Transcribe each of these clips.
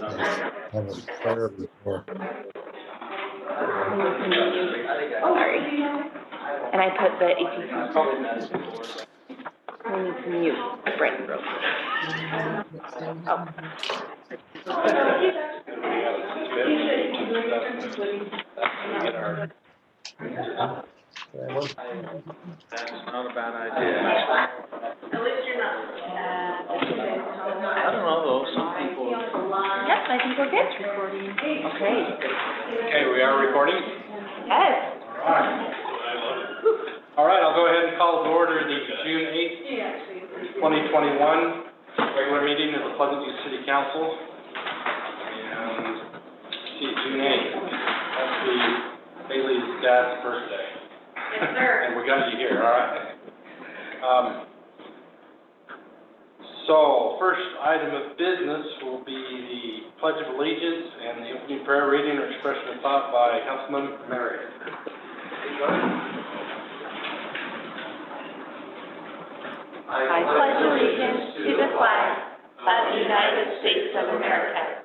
have a prayer before. Sorry. And I put the 18. I need to mute Brent real quick. Oh. That's not a bad idea. I don't know though, some people. Yep, I think we're good. Okay. Okay, we are recording? Yes. All right, I'll go ahead and call to order the June 8th, 2021 regular meeting of the Pleasant View City Council. And, see, June 8th, that's the Bailey's dad's birthday. Yes, sir. And we got you here, all right. So, first item of business will be the Pledge of Allegiance and the opening prayer reading or expression of thought by Councilman Mary. I pledge allegiance to the flag of the United States of America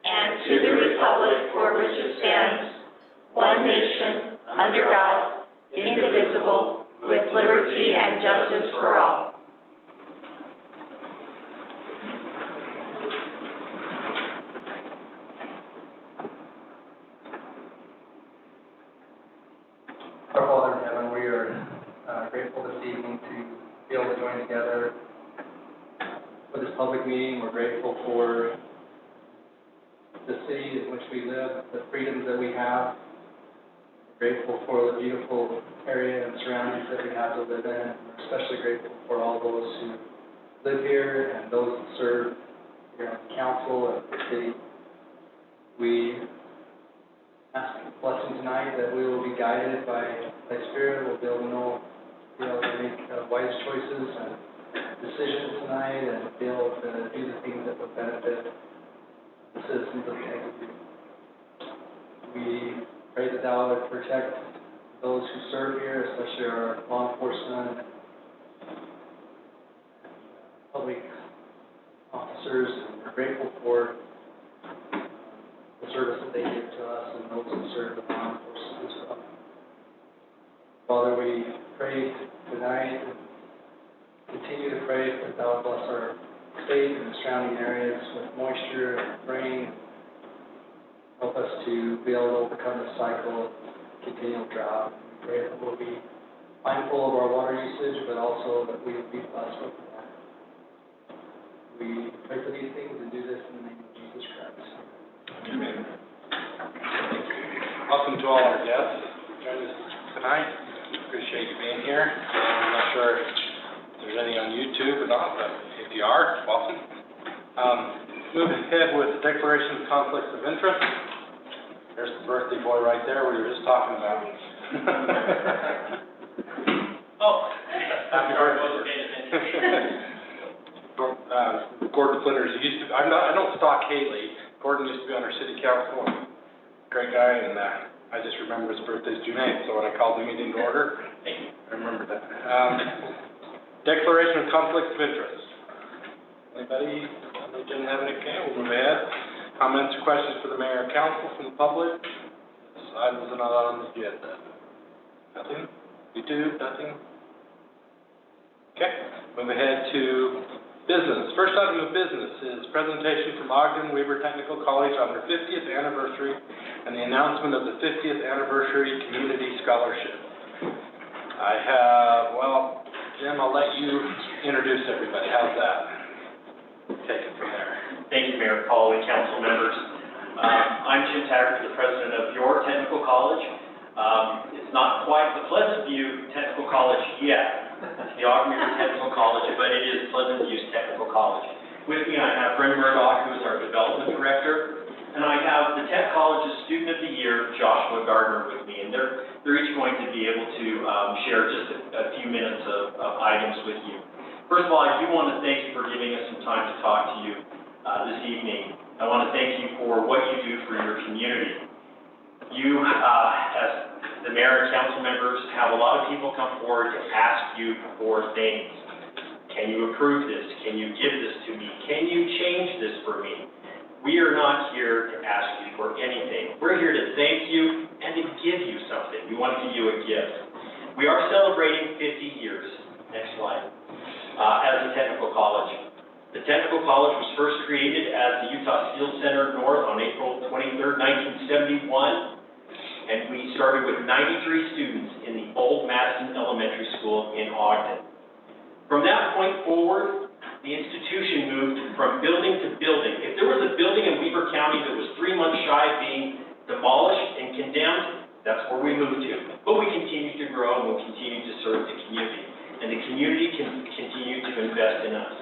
and to the republic for which it stands, one nation, under God, indivisible, with liberty and justice for all. Our Father in heaven, we are grateful this evening to be able to join together for this public meeting. We're grateful for the city in which we live, the freedoms that we have. We're grateful for the beautiful area and surroundings that we have to live in. We're especially grateful for all those who live here and those who serve here on the council and the city. We ask a blessing tonight that we will be guided by Spirit. We'll be able to make wise choices and decisions tonight and be able to do the things that will benefit the citizens of Plainview. We pray that Thou would protect those who serve here, especially our law enforcement and public officers, and we're grateful for the service that they give to us and those who serve the law enforcement as well. Father, we pray tonight and continue to pray that Thou bless our state and the surrounding areas with moisture and rain. Help us to be able to overcome the cycle of continual drought. We pray that we'll be mindful of our water usage, but also that we will be blessed with more. We pray for these things and do this in the name of Jesus Christ. Amen. Welcome to all our guests who joined us tonight. Appreciate you being here. I'm not sure if there's any on YouTube or not, but if you are, welcome. Move ahead with the Declaration of Conflicts of Interest. There's the birthday boy right there we were just talking about. Oh, happy birthday. Gordon Flinders used to. I don't stalk Haley. Gordon used to be on our city council. Great guy, and I just remember his birthday's June 8th, so when I called the meeting to order, I remembered that. Declaration of Conflicts of Interest. Anybody on the agenda have any? Okay, we'll move ahead. Comments or questions for the mayor and council from the public? This item is not on the agenda. Nothing? YouTube? Nothing? Okay, move ahead to business. First item of business is presentation from Ogden Weaver Technical College on their 50th anniversary and the announcement of the 50th anniversary community scholarship. I have, well, Jim, I'll let you introduce everybody. How's that? Take it from there. Thank you, Mayor Paul and council members. I'm Jim Taggart, the president of your technical college. It's not quite the Pleasant View Technical College yet. It's the Ogden Weaver Technical College, but it is Pleasant View's Technical College. With me, I have Brent Murdoch, who is our development director, and I have the Tech College's Student of the Year, Joshua Gardner, with me, and they're each going to be able to share just a few minutes of items with you. First of all, I do want to thank you for giving us some time to talk to you this evening. I want to thank you for what you do for your community. You, as the mayor and council members, have a lot of people come forward to ask you for things. Can you approve this? Can you give this to me? Can you change this for me? We are not here to ask you for anything. We're here to thank you and to give you something. We want to give you a gift. We are celebrating 50 years. Next slide. As a technical college. The technical college was first created as the Utah Steel Center North on April 23rd, 1971, and we started with 93 students in the old Madison Elementary School in Ogden. From that point forward, the institution moved from building to building. If there was a building in Weber County that was 3 months shy of being demolished and condemned, that's where we moved to. But we continue to grow and we'll continue to serve the community. And the community can continue to invest in us.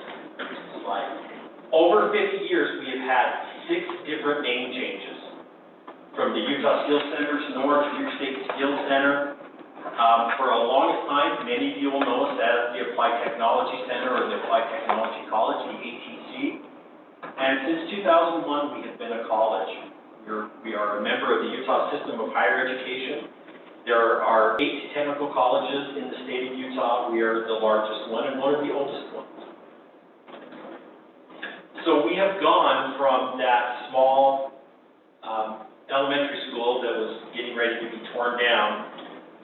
Over 50 years, we have had 6 different name changes. From the Utah Steel Center's North Weber State Steel Center. For a long time, many of you will know us as the Applied Technology Center or the Applied Technology College, the ATC. And since 2001, we have been a college. We are a member of the Utah System of Higher Education. There are 8 technical colleges in the state of Utah. We are the largest one and one of the oldest ones. So we have gone from that small elementary school that was getting ready to be torn down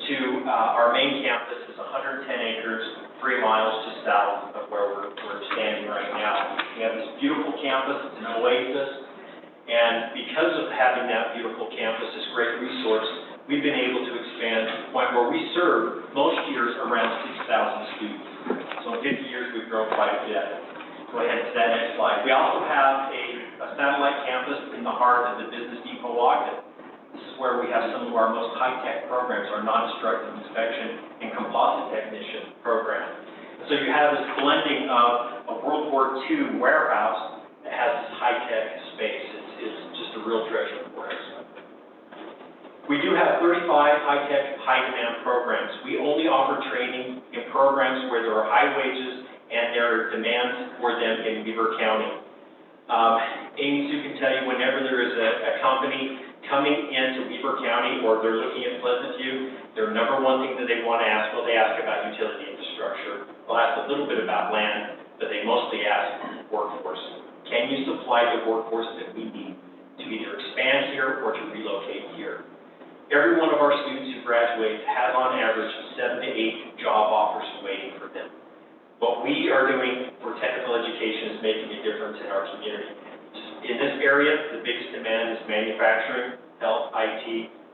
to our main campus is 110 acres, 3 miles just south of where we're standing right now. We have this beautiful campus, it's an oasis, and because of having that beautiful campus, this great resource, we've been able to expand to the point where we serve most years around 6,000 students. So in 50 years, we've grown quite a bit. Go ahead to that next slide. We also have a satellite campus in the heart of the Business Depot Ogden. This is where we have some of our most high-tech programs, our non-destructive inspection and composite technician program. So you have this blending of a World War II warehouse that has this high-tech space. It's just a real treasure for us. We do have 35 high-tech, high-demand programs. We only offer training in programs where there are high wages and there are demands for them in Weber County. Amy Sue can tell you whenever there is a company coming into Weber County or they're looking at Pleasant View, their number one thing that they want to ask, well, they ask about utility infrastructure. They'll ask a little bit about land, but they mostly ask workforce. Can you supply the workforce that we need to either expand here or to relocate here? Every one of our students who graduates has on average 7 to 8 job offers waiting for them. What we are doing for technical education is making a difference in our community. In this area, the biggest demand is manufacturing, health, IT,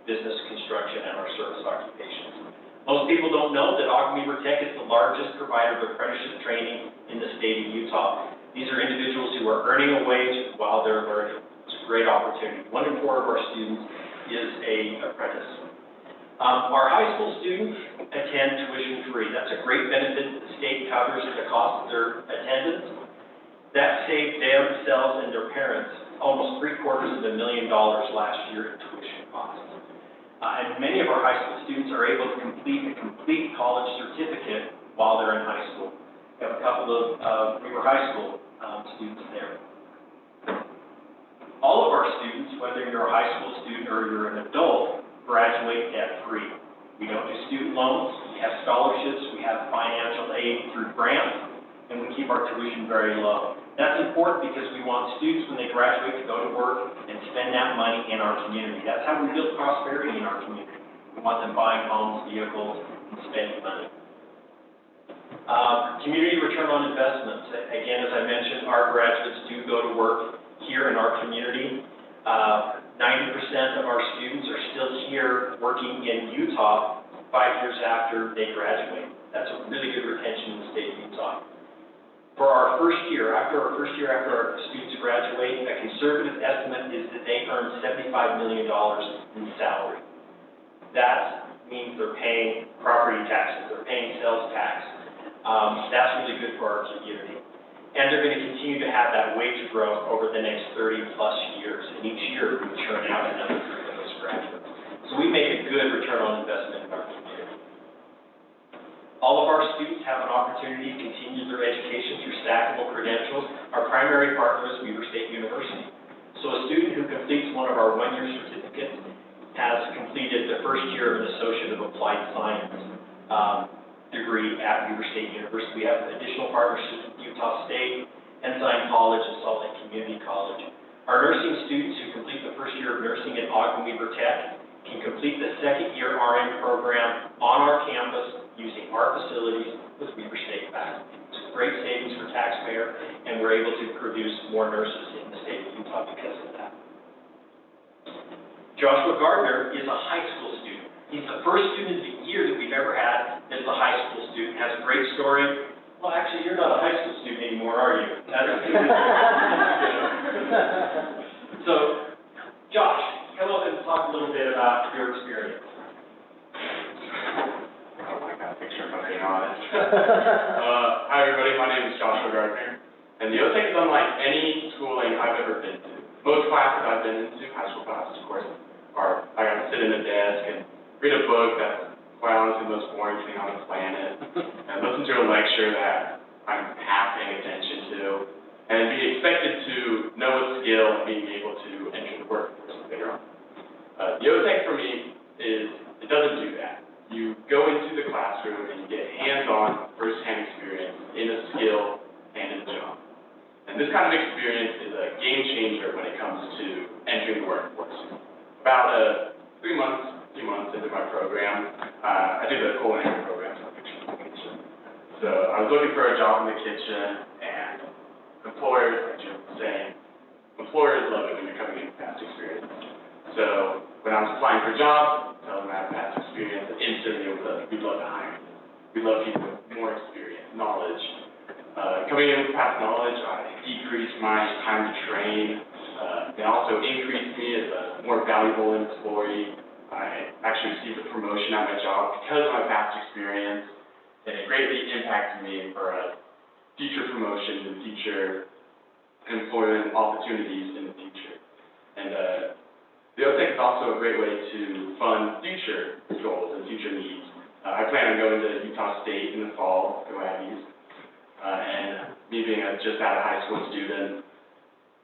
business, construction, and our service occupations. Most people don't know that Ogden Weber Tech is the largest provider of apprenticeship training in the state of Utah. These are individuals who are earning a wage while they're learning. It's a great opportunity. 1 in 4 of our students is an apprentice. Our high school students attend tuition-free. That's a great benefit. The state covers the cost of their attendance. That saved themselves and their parents almost $750,000 last year in tuition costs. And many of our high school students are able to complete a complete college certificate while they're in high school. We have a couple of Weber High School students there. All of our students, whether you're a high school student or you're an adult, graduate debt-free. We don't do student loans, we have scholarships, we have financial aid through grants, and we keep our tuition very low. That's important because we want students, when they graduate, to go to work and spend that money in our community. That's how we build prosperity in our community. We want them buying homes, vehicles, and spending money. Community return on investments. Again, as I mentioned, our graduates do go to work here in our community. 90% of our students are still here working in Utah 5 years after they graduate. That's a really good retention in the state of Utah. For our first year, after our students graduate, a conservative estimate is that they earn $75 million in salary. That means they're paying property taxes, they're paying sales tax. That's really good for our community. And they're going to continue to have that wage growth over the next 30 plus years. And each year we churn out another group of those graduates. So we make a good return on investment in our community. All of our students have an opportunity to continue their education through stackable credentials. Our primary partner is Weber State University. So a student who completes one of our one-year certificates has completed the first year of an Associate of Applied Science degree at Weber State University. We have additional partnerships with Utah State, Ensign College, and Salt Lake Community College. Our nursing students who complete the first year of nursing at Ogden Weaver Tech can complete the second year RN program on our campus using our facilities with Weaver State faculty. It's a great savings for taxpayer, and we're able to produce more nurses in the state of Utah because of that. Joshua Gardner is a high school student. He's the first student of the year that we've ever had that is a high school student, has a great story. Well, actually, you're not a high school student anymore, are you? So, Josh, come up and talk a little bit about your experience. Oh my God, picture of being honest. Hi everybody, my name is Joshua Gardner, and the OTEC is unlike any schooling I've ever been to. Most classes I've been into, high school classes of course, are I got to sit in a desk and read a book that's quite honestly the most boring thing on the planet, and listen to a lecture that I'm half paying attention to, and be expected to know a skill and being able to enter the workforce later on. The OTEC for me is, it doesn't do that. You go into the classroom and you get hands-on, first-hand experience in a skill and in a job. And this kind of experience is a game changer when it comes to entering the workforce. About 2 months into my program, I did the culinary program, so I was looking for a job in the kitchen, and employers, like Jim was saying, employers love it when you're coming in with past experience. So when I was applying for jobs, tell them I have past experience, and instantly it was like, we'd love to hire you. We love people with more experience, knowledge. Coming in with past knowledge, I decreased my time to train. It also increased me as a more valuable employee. I actually received a promotion at my job because of my past experience, and it greatly impacted me for future promotions and future employment opportunities in the future. And the OTEC is also a great way to fund future goals and future needs. I plan on going to Utah State in the fall, go Aggies, and me being just out of high school student,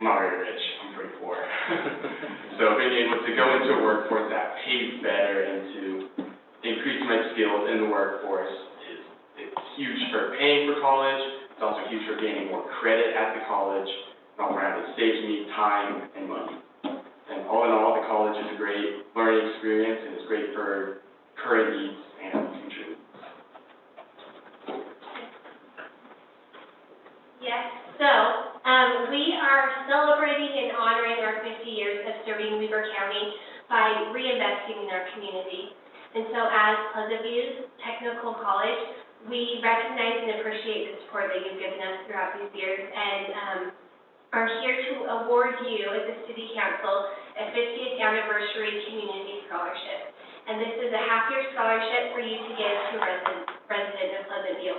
I'm not very rich, I'm pretty poor. So being able to go into a workforce that pays better and to increase my skills in the workforce it's huge for paying for college. It's also huge for gaining more credit at the college. And all around, it saves me time and money. And all in all, the college is a great learning experience, and it's great for current needs and future needs. Yes, so we are celebrating and honoring our 50 years of serving Weaver County by reinvesting in our community. And so as Pleasant View's Technical College, we recognize and appreciate the support that you've given us throughout these years, and are here to award you as the City Council a 50th Anniversary Community Scholarship. And this is a half-year scholarship for you to give to a resident of Pleasant View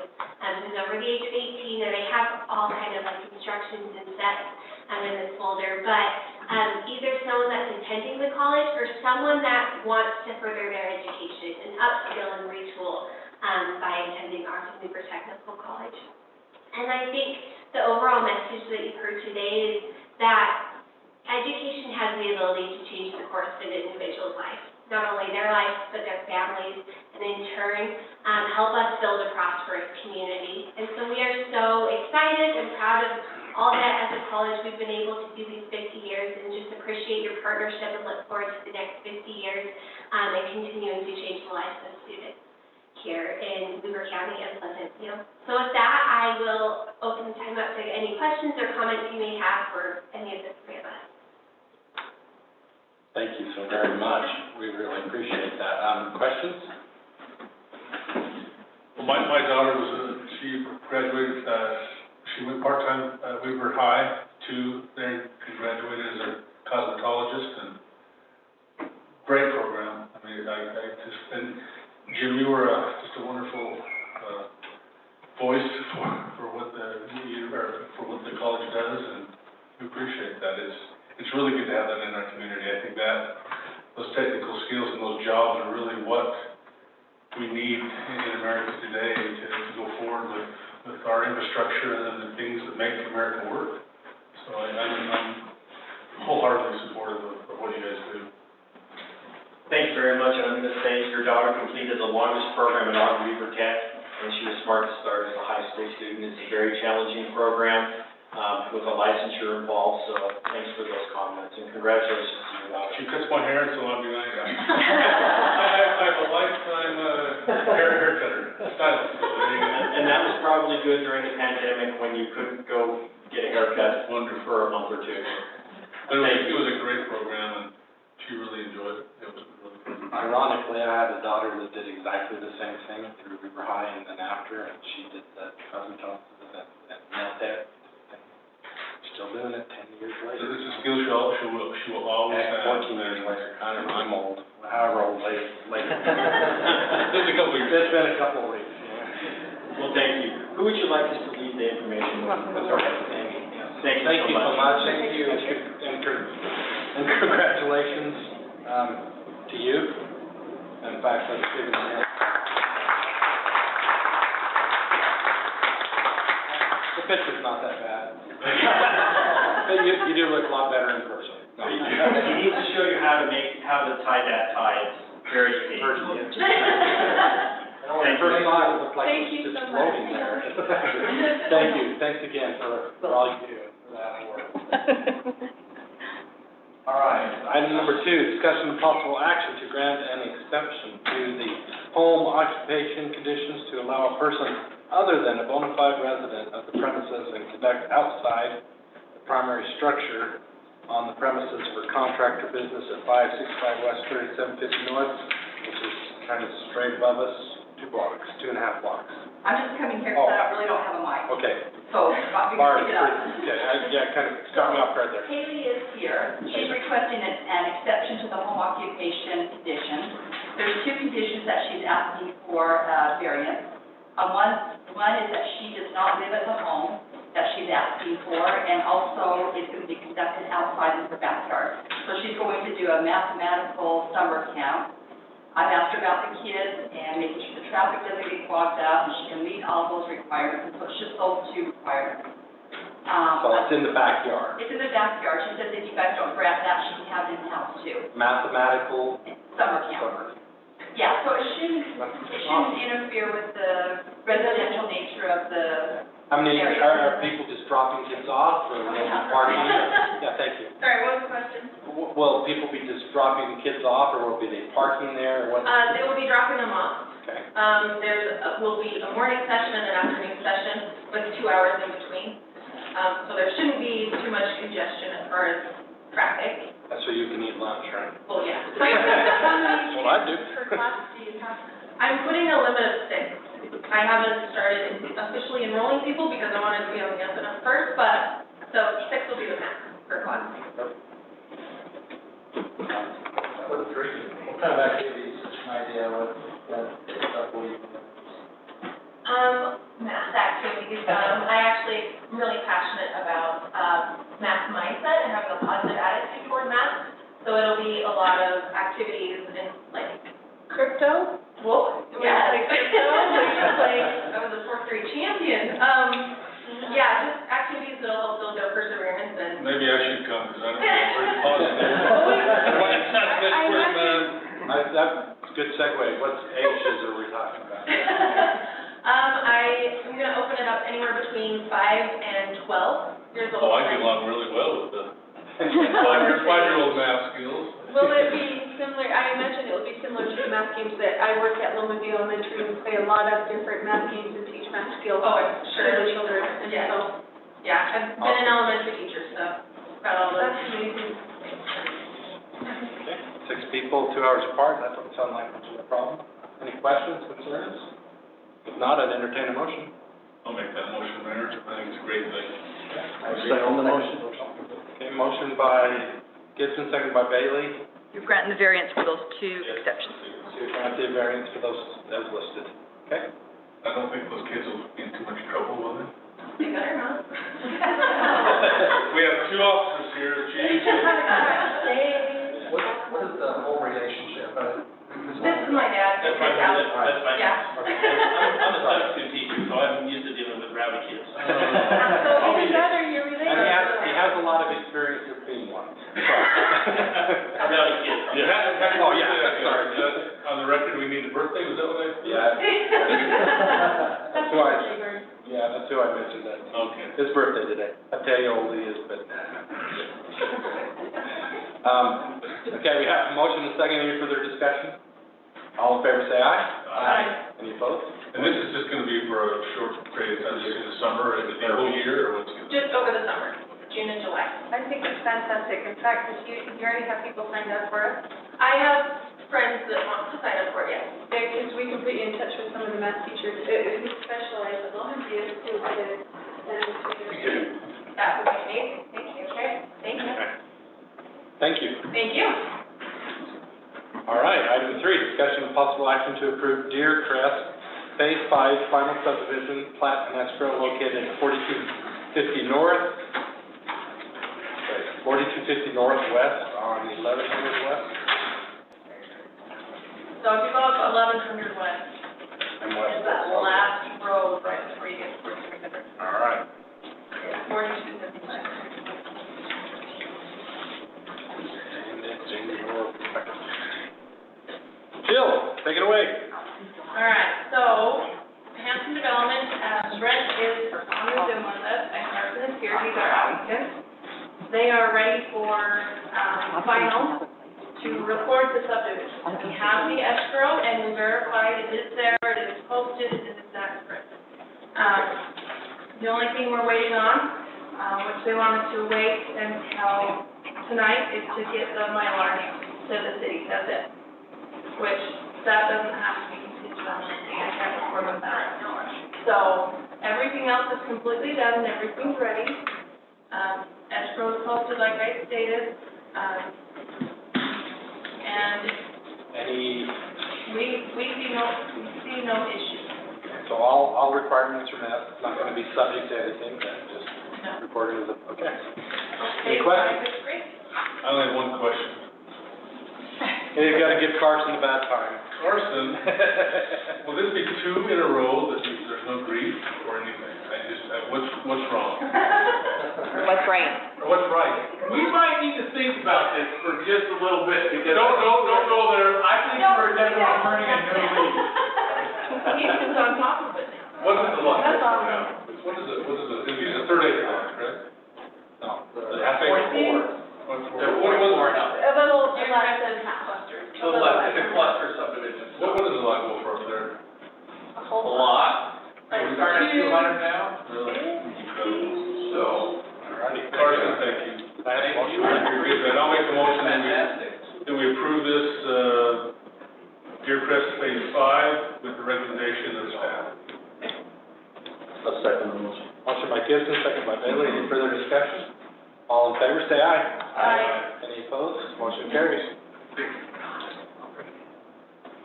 who's over the age of 18, and I have all kind of like instructions and steps in this folder, but either someone that's attending the college or someone that wants to further their education and upskill and retool by attending Ogden Weaver Technical College. And I think the overall message that you've heard today is that education has the ability to change the course of an individual's life, not only their life, but their families, and in turn, help us build a prosperous community. And so we are so excited and proud of all that as a college we've been able to do these 50 years, and just appreciate your partnership and look forward to the next 50 years and continuing to change the lives of students here in Weaver County and Pleasant View. So with that, I will open the time up to any questions or comments you may have for any of the three of us. Thank you so very much. We really appreciate that. Questions? Well, my daughter she graduated, she went part-time at Weaver High then she graduated as a cosmetologist, and great program. I mean, and Jim, you were just a wonderful voice for what the college does, and we appreciate that. It's really good to have that in our community. I think that those technical skills and those jobs are really what we need in America today to go forward with our infrastructure and the things that make America work. So I'm wholeheartedly supportive of what you guys do. Thank you very much, and I'm going to say your daughter completed the longest program in Ogden Weaver Tech, and she was smart to start as a high school student. It's a very challenging program. with a licensure involved, so thanks for those comments, and congratulations to you, Alex. She cuts my hair, so I'll be nice. I have a lifetime, haircutter, stylist, so there you go. And that was probably good during the pandemic when you couldn't go get a haircut Wonderful. for a month or two. It was a great program, and she really enjoyed it. It was really fun. Ironically, I had a daughter that did exactly the same thing through River High and then after, and she did the cousin Thompson's and nail tech. Still doing it 10 years So later. this is a skill she will always have. 14 years later, I don't know, I'm old, however old later. Just a couple years. It's been a couple of weeks, yeah. Well, thank you. Who would you like us to leave the information with? That's all right, Amy. Thank you Thank you so much. Thank you. And congratulations, to you. In fact, let's give it a hand. The picture's not that bad. But you do look a lot better in person. No. He needs to show you how to tie that tie. It's very easy. When I first saw it, it looked like Thank it you was just so floating much. there. Thank you, thanks again for all you do, for that work. All right, item number 2, discussion of possible action to grant an exemption to the home occupation conditions to allow a person other than a bona fide resident of the premises and conduct outside the primary structure on the premises for contractor business at 565 West 3750 North, which is kind of straight above us, 2.5 blocks. I'm just coming here because I really don't have a mic, Okay. so you can Barb, pick it up. okay, yeah, kind of got me off guard there. Haley is here. She's requesting an exception to the home occupation condition. There's 2 conditions that she's asking for variance. One is that she does not live at the home that she's asking for, and also it's going to be conducted outside in her backyard. So she's going to do a mathematical summer camp. I've asked her about the kids and making sure the traffic doesn't get clogged up, and she can meet all those requirements, and so it's just those 2 requirements. So it's in the backyard. It's in the backyard. She says if you guys don't grant that, she can have it in the house too. Mathematical Summer camp. summer. Yeah, so it shouldn't interfere with the residential nature of the How many, area. are people just dropping kids off, or will they be parking? Yeah, thank you. Sorry, what was the question? Will people be just dropping the kids off, or will be they parking there, or what? They will be dropping them off. Okay. Will be a morning session and an afternoon session with 2 hours in between. So there shouldn't be too much congestion as far as traffic. That's so you can eat lunch, right? Well, yeah. So how many Well, I do. students per class do you have? I'm putting a limit of 6. I haven't started officially enrolling people because I wanted to be on the up and up first, but, so 6 will be the max per class. What kind of activities, just an idea, what stuff will you do? Math activities. I actually am really passionate about math mindset and having a positive attitude toward math. So it'll be a lot of activities in like crypto. Whoa. Yeah, like crypto. I was a 4th grade champion. Yeah, just activities that'll help build their perseverance and. Maybe I should come, because I don't know where to pause it. That's a good segue. What ages are we talking about? I'm gonna open it up anywhere between 5 and 12 years old. Oh, I get along really well with the five-year-old math skills. Will it be similar, I imagine it will be similar to the math games that I work at Lomondale Elementary and play a lot of different math games and teach math skills Oh, to sure. the children. And Yeah. so, Yeah, I've been an elementary teacher, so got all those. that's amazing. Okay, 6 people, 2 hours apart, that doesn't sound like much of a problem. Any questions, concerns? If not, I'd entertain a motion. I'll make that motion, Mayor. I think it's a great thing. I second the motion. Okay, motion by Gibson, second by Bailey. You're granting the variance for those 2 exceptions. To grant the variance for those as listed. Okay? I don't think those kids will be in too much trouble with it. You better not. We have 2 officers here, Chief. What is the whole relationship? This is my dad. That's my dad. That's my dad. Yeah. I'm a substitute teacher, so I'm used to dealing with rowdy kids. So even better, you're related. And he has a lot of experience of being one. Rowdy kids. Oh, yeah, sorry. On the record, we need a birthday, was that what I? Yeah. That's That's why, what they were. yeah, Yeah, that's who I mentioned that. Okay. His birthday today. I tell you, old he is, but. Okay, we have a motion and a second. Any further discussion? All in favor, say aye. Aye. Any opposed? And this is just gonna be for a short period of time, just in the summer, and the whole year, or what's it gonna be? Just over the summer, June and July. I think it's fantastic. In fact, if you already have people signed up for it? I have friends that want to sign up for it, yes. Because we can put you in touch with some of the math teachers who specialize in all of this, who could send it to you. That would be amazing. Thank you. Okay, thank you. Okay. Thank you. Thank you. All right, item 3, discussion of possible action to approve Deer Crest Phase 5 final subdivision plat and escrow located at 4250 North, 4250 Northwest on 1100 West So if you go up 1100 West, and West. it's that last road right before you get to 4300. All right. 4255. And it's in your perspective. Jill, take it away. All right, so Hampton Development, Brent is on the Zoom with us, and Carson is here, he's our applicant. They are ready for, final to record the subdivision. We have the escrow and we verified it is there, it is posted, it is accurate. The only thing we're waiting on, which they wanted to wait until tonight, is to get the Mylar to the city, that's it. Which, that doesn't have to be contingent on anything, I can't record with that. So, everything else is completely done, and everything's ready. Escrow is posted like I stated, and we see no issue. So all requirements are met, it's not going to be subject to anything, then just recorded as a, okay. Any questions? Great. I only have one question. Hey, you got to give Carson a bad time. Carson, will this be 2 in a row that there's no grief or anything? What's wrong? What's right? Or what's right? We might need to think about this for just a little bit, because. Don't go there. I think we're definitely burning a new leaf. He's on top of it now. What is the lot? That's awesome. What is it? It's a 3rd acre lot, correct? No. That's 44. They're 44 now. A little less than half cluster. So it's a cluster subdivision. What does the lot go for up there? A whole A lot. We start at 200 now, Really? Incredible. so. Alrighty, Carson, thank you. Thank you. I agree with that. I'll make the motion Fantastic. that we approve this, Deer Crest Phase 5 with the recommendation of staff. A second motion. Motion by Gibson, second by Bailey. Any further discussion? All in favor, say aye. Aye. Any opposed? Motion carries.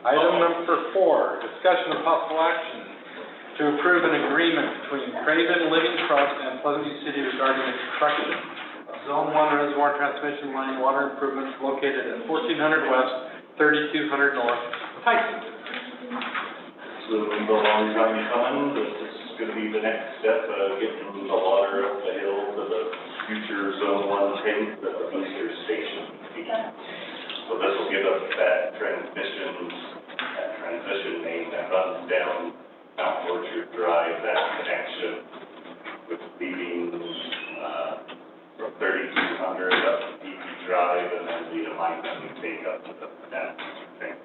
Item number 4, discussion of possible action to approve an agreement between Craven Living Trust and Pleasant View City regarding the construction of Zone 1 reservoir transmission line water improvements located at 1400 West, 3200 North, Tyson. It's been a long time coming, this is gonna be the next step, getting the water up the hill to the future Zone 1 tank at the booster station. So this will give us that transition main that runs down Mount Orchard Drive, that connection with leading, from 3200 up to DP Drive, and then the alignment we take up to the tank.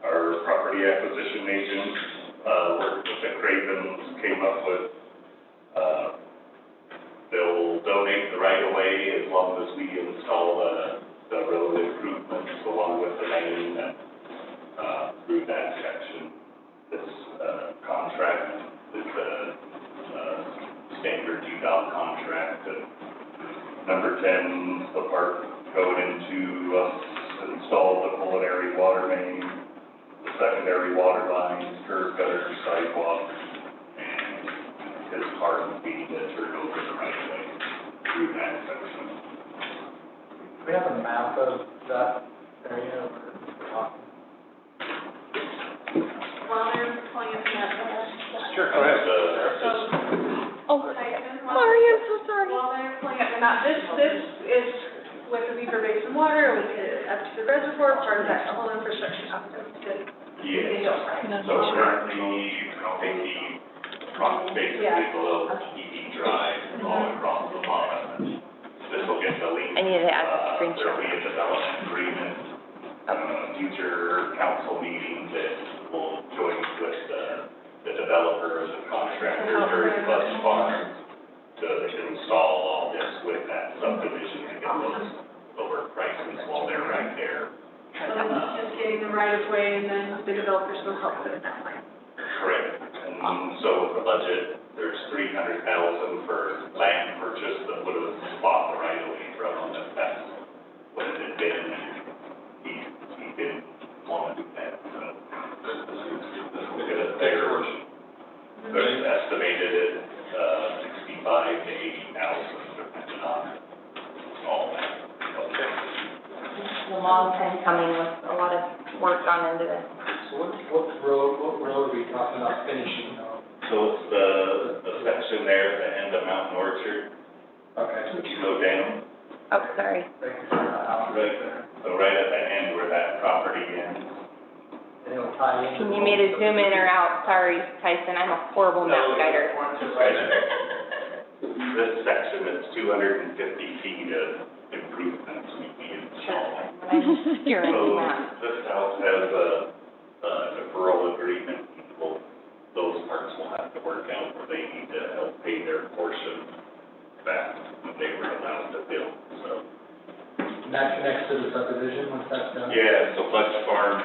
Our property acquisition agent, worked with the Cravens, came up with, they'll donate the right of way as long as we install the road improvements along with the main and, through that section. This, contract is a, standard UDOT contract. Number 10, the part going into, install the culinary water main, the secondary water lines, curb gutters, sidewalks, and his part would be to turn over the right way through that section. We have a map of that area where we're talking. While they're pulling up that, Sure, go ahead. Sorry, I'm so sorry. While they're pulling up the map, this is with the Beaver Basin water, with the, up to the reservoir, part of that whole infrastructure. Yes. So currently, the basically below EV Drive, all across the bottom. This will get the link. I need to add a There'll screenshot. be a development agreement, future council meeting that will join with the developer, the contractor, during Bus Farm to install all this with that subdivision to get those lower prices while they're right there. So it's just getting the right of way, and then the developers will help put it that way. Correct. And so with the budget, there's $300,000 for land purchase that would have bought the right of way from them if that's what it had been. He didn't want to do that, so. Look at it there. There's estimated at 65 to 80,000 depending on all that. Okay. A long time coming with a lot of work gone into this. So what road are we talking about finishing though? So it's the section there at the end of Mountain Orchard. Okay. You go down. Oh, sorry. Right, so right at the end where that property ends. And it'll tie in. Can you make it zoom in or out? Sorry, Tyson, I'm a horrible map guider. Right there. This section is 250 feet of improvements we need to install. I'm steering the So map. this house has a deferral agreement. Well, those parts will have to work out where they need to help pay their portion back when they were allowed to build, so. And that connects to the subdivision once that's done? Yeah, so Butch Farms,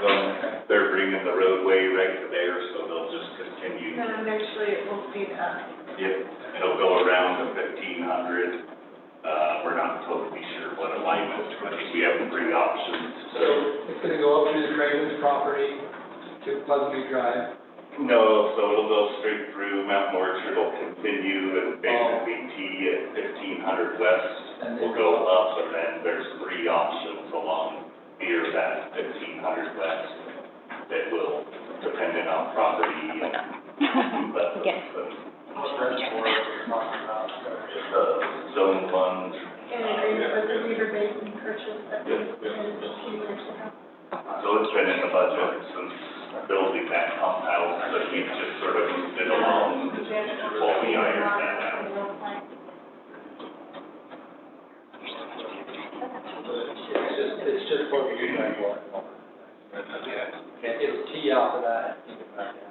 they're bringing the roadway right to there, so they'll just continue. And eventually it will speed up. Yep, it'll go around to 1,500. We're not totally sure what alignment, I think we have 3 options. So it's gonna go up through the Craven's property to Pleasant View Drive? No, so it'll go straight through Mountain Orchard, it'll continue and basically T at 1,500 west. And then Will go up, and then there's 3 options along near that 1,500 west that will, depending on property and but Again. What reservoir are we talking about? zone 1. In agreement with the Weaver Basin purchase that we did a few years ago. So it's been in the budget since building that pump house, but we've just sort of moved it along while we iron that out. It's just what we do that for. And it'll tee off of that, keep it back down.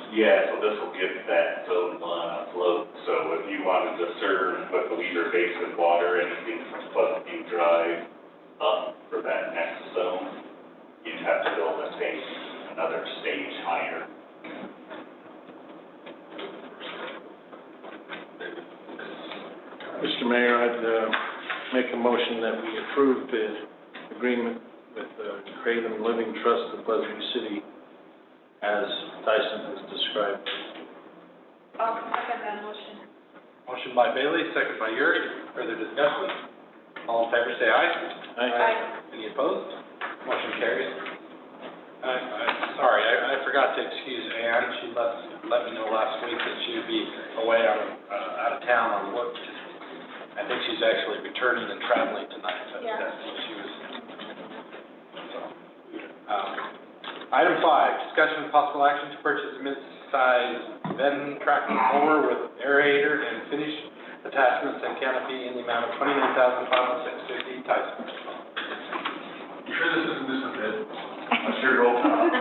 Yeah, so this will give that zone 1 a float, so if you wanted to serve with the Weaver Basin water, anything from Pleasant View Drive up for that next zone, you'd have to build another stage higher. Mr. Mayor, I'd make a motion that we approve the agreement with Craven Living Trust of Pleasant View City as Tyson has described. I'll second that motion. Motion by Bailey, second by Yuri. Further discussion? All in favor, say aye. Aye. Any opposed? Motion carries. Sorry, I forgot to excuse Ann. She let me know last week that she would be away out of town on work. I think she's actually returning and traveling tonight. Yeah. That's what she was. Item 5, discussion of possible action to purchase a mid-size Venn tractor mower with aerator and finished attachments and canopy in the amount of $29,506.50. Tyson. You sure this isn't just a bid? I sure hope not.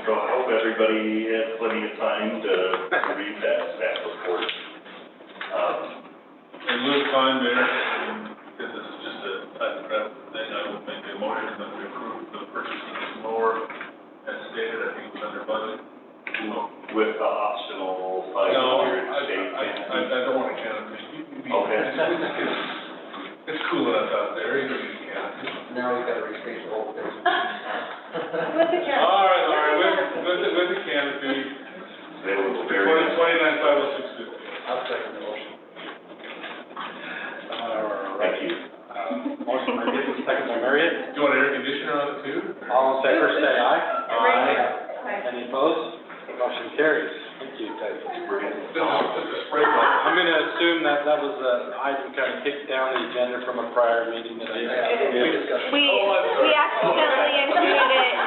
So I hope everybody has plenty of time to read that staff report. In lieu of time there, because this is just a type of crap thing, I would make a motion that we approve the purchase of this mower as stated, I think it was under budget. With the optional No, 500 state I don't want a canopy. Okay. It's cool enough out there, you don't need a canopy. Now we've got to restate the whole thing. With the camera. All right, with the canopy, They will very. $29,506.50. I'll second the motion. Thank you. Motion by Gibson, second by Marriott. Do you want air conditioner on it too? All in favor, say aye. Aye. Any opposed? Motion carries. Thank you. too tight. Just a spray bottle. I'm gonna assume that that was an item kind of kicked down the agenda from a prior meeting that I had. We accidentally entered it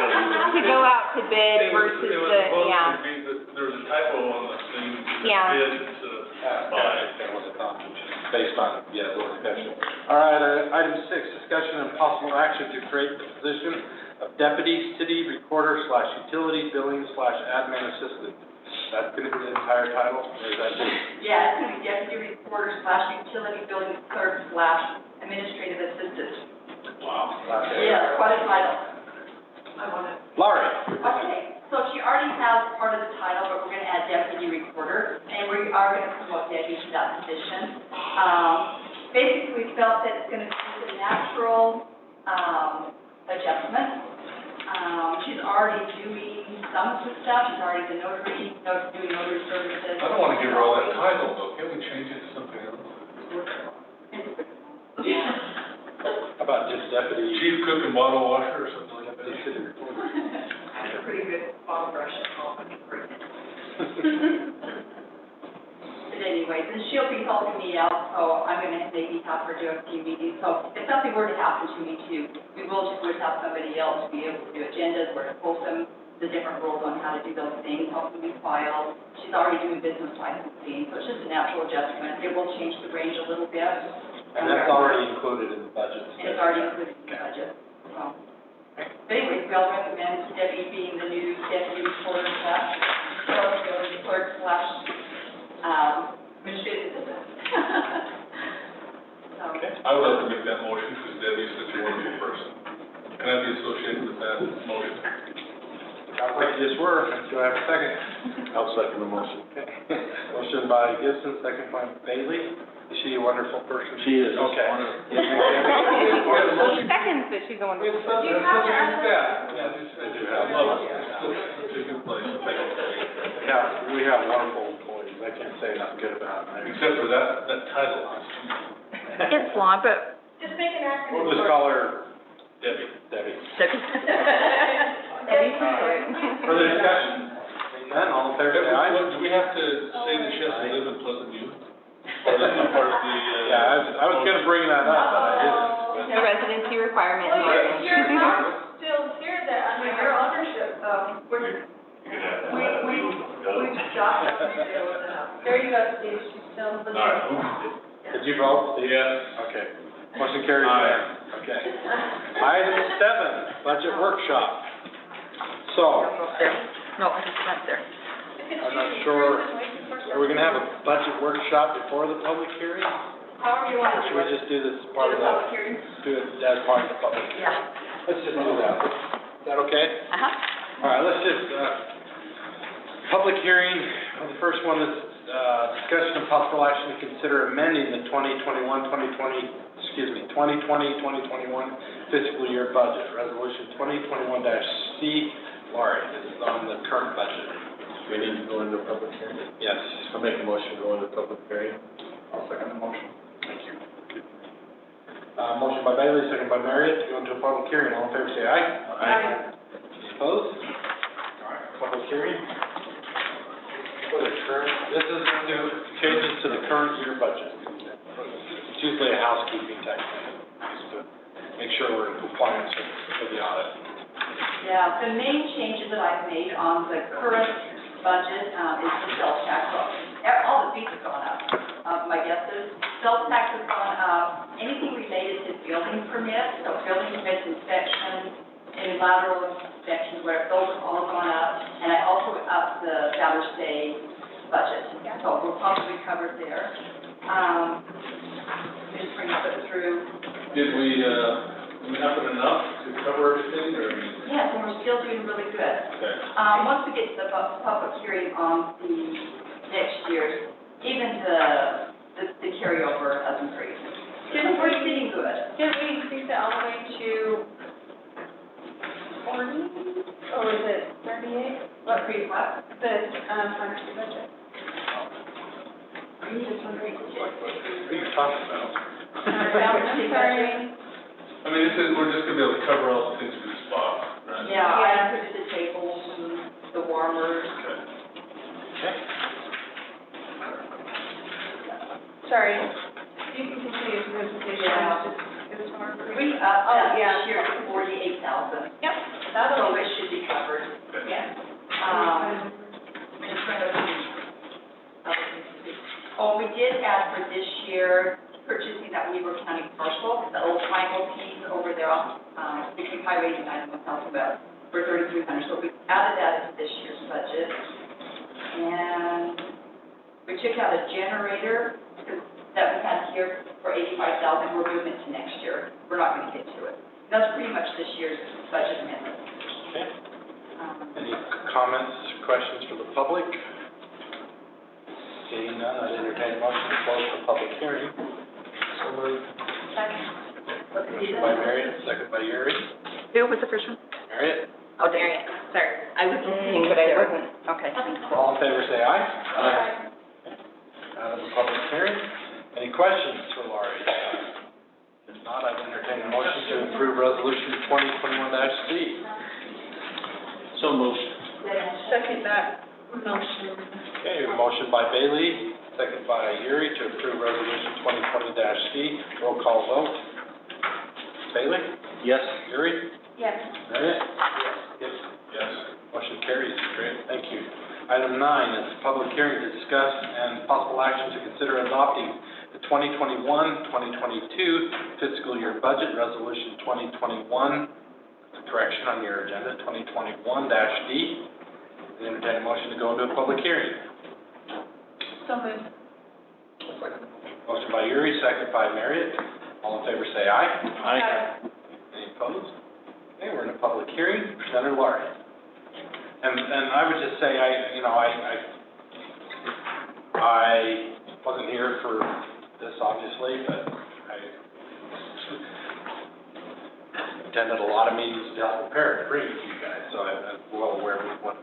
to go out to bid versus It was the, supposed yeah. to be that there was a typo on the thing, Yeah. bid instead of buy. That was a comment, based on, yeah, the discussion. All right, item 6, discussion and possible action to create the position of deputy city recorder / utility billing / admin assistant. That's gonna be the entire title, or is that just? Yeah, it's going to be deputy recorder / utility building clerk / administrative assistant. Wow. Yeah, quite a title. I want it. Laurie? Okay, so she already has part of the title, but we're going to add deputy recorder, and we are going to promote Debbie to that position. Basically, we felt that it's going to be a natural adjustment. She's already doing some of the stuff, she's already the notary, doing notary services. I don't wanna give her all that title though, can't we change it to something else? How about just deputy? Chief cook and bottle washer or something like that? City recorder. That's a pretty good bottle brush at home. But anyways, and she'll be helping me out, so I'm gonna maybe have her do a few meetings. So if something were to happen to me too, we will just would have somebody else be able to do agendas, where to post them, the different rules on how to do those things, helping me file. She's already doing business licensing, so it's just a natural adjustment. It will change the range a little bit. And that's already included in the budget. And it's already included in the budget, so. But anyways, we all recommend Debbie being the new deputy recorder / clerk / administrative assistant. So, I would like to make that motion because Debbie is such a wonderful person. Can I be associated with that motion? Sounds like you just were. Do I have a second? I'll second the motion. Okay. Motion by Gibson, second by Bailey. Is she a wonderful person? She is. Okay. She seconds that she's the one. It's such a good staff. Yeah, I do have, I love it. It's a good place. Thank you. Yeah, we have wonderful employees. I can't say enough good about them. Except for that title. It's long, but. Just make an acronym. We'll just call her Debbie. Further discussion? Seeing none, all in favor, say aye. Do we have to say that she has to live in Pleasant View? Or is that part of the, Yeah, I was gonna bring that up, but I didn't. No residency requirement. Well, your house still here that under your ownership, we've got there you go, Steve, she's still living. Did you vote, Steve? Yes. Okay. Motion carries there. Okay. Item 7, budget workshop. So, No, it's not there. I'm not sure, are we gonna have a budget workshop before the public hearing? However you want Or to should do we it. just do this as Do part of the the, public hearing. do it as part of the public hearing? Yeah. Let's just do that. Is that okay? Uh-huh. All right, let's just, public hearing, the first one is, discussion of possible action to consider amending the 2021 fiscal year budget, resolution 2021-C. Laurie, this is on the current budget. We need to go into public hearing. Yes. I'll make a motion to go into public hearing. I'll second the motion. Thank you. Motion by Bailey, second by Marriott, to go into a public hearing. All in favor, say aye. Any opposed? All right, public hearing. For the current, this is new changes to the current year budget. It's usually a housekeeping type thing, just to make sure we're in compliance with the audit. Yeah, the main changes that I've made on the current budget is the sales tax. All the fees have gone up. My guess is sales tax has gone up. Anything related to building permits, so building permits, inspections, any lateral inspections, where those have all gone up. And I also upped the Valor Stay budget, so we're probably covered there. Just bring it through. Did we happen enough to cover everything, or? Yes, and we're still doing really good. Okay. Once we get to the public hearing on the next year, even the carryover has increased. We're sitting good. Did we increase it all the way to 40, or was it 38? What increase what? The, pharmacy budget. Are you just wondering? What are you talking about? Balancing budget? I mean, we're just gonna be able to cover all the things we just bought, right? Yeah, I included the tables and the warmers. Okay. Okay. Sorry, you can continue the presentation, just give us more. We upped that yeah. this year to 48,000, Yep, so that'll it should be covered. yeah. We just went over the- Oh, we did add for this year, purchasing that Weaver County parcel, the old triangle piece over there on, between Highway 89 and Southwest, for 3,300. So we added that into this year's budget. And we took out a generator that we had here for 85,000. We're moving it to next year. We're not going to get to it. That's pretty much this year's budget amendment. Okay. Any comments, questions for the public? Seeing none, I'd entertain a motion to close the public hearing. So moved. Motion by Marriott, second by Yuri. Who was the first one? Marriott, Oh, Darian, sorry. I was listening, but I wasn't. Okay. all in favor, say aye. Aye. Out of the public hearing. Any questions for Laurie? If not, I'd entertain a motion to approve resolution 2021-Z. So moved. Second that motion. Okay, a motion by Bailey, second by Yuri to approve resolution 2020-Z. Roll call vote. Bailey? Yes. Yuri? Yes. Marriott? Yes. Yes. Motion carries. Great, thank you. Item 9 is public hearing to discuss and possible action to consider adopting the 2021-2022 fiscal year budget resolution 2021, correction on your agenda, 2021-D. Entertain a motion to go into a public hearing. So moved. Motion by Yuri, second by Marriott. All in favor say aye. Aye. Any opposed? Okay, we're in a public hearing. Senator Laurie. And I would just say, I wasn't here for this obviously, but I attended a lot of meetings to help prepare to bring it to you guys, so I'm well aware of what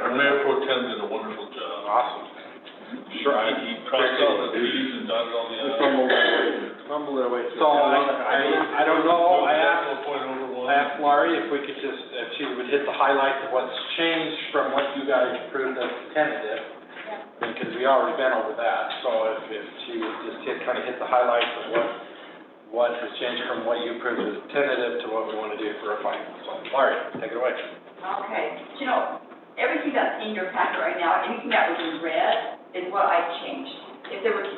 Our Mayor Pro Tem did a wonderful job. awesome. Sure. He crossed all the T's and dotted all the I's. Fumbled our way through. So, I don't know, I asked $0.01. Laurie if we could just, if she would hit the highlights of what's changed from what you guys approved as tentative, because we already been over that, so if she would just kind of hit the highlights of what has changed from what you approved as tentative to what we want to do for a final. So, Laurie, take it away. Okay, you know, everything that's in your packet right now, anything that was in red is what I changed. If it's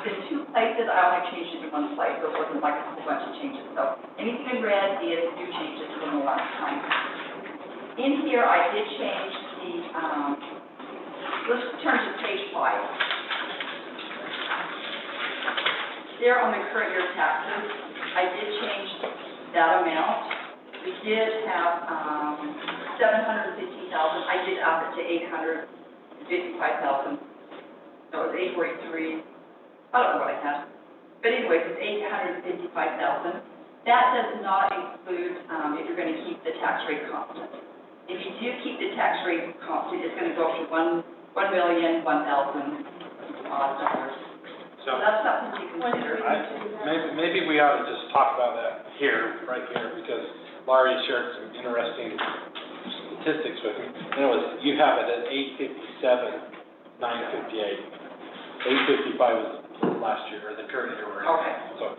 in two places, I only changed it in one place, so it wasn't like a whole bunch of changes. So anything in red is new changes from the last time. In here, I did change the, let's turn to page 5. There on the current year taxes, I did change that amount. We did have, 750,000, I did up it to 855,000. So it was 843, I don't know what I had. But anyways, it's 855,000. That does not include, if you're gonna keep the tax rate constant. If you do keep the tax rate constant, it's gonna go up to $1,001,000 dollars. So that's something to consider. Maybe we ought to just talk about that here, right here, because Laurie shared some interesting statistics with me. You have it at 857,958. 855 was last year, or the current year we're in. Okay. So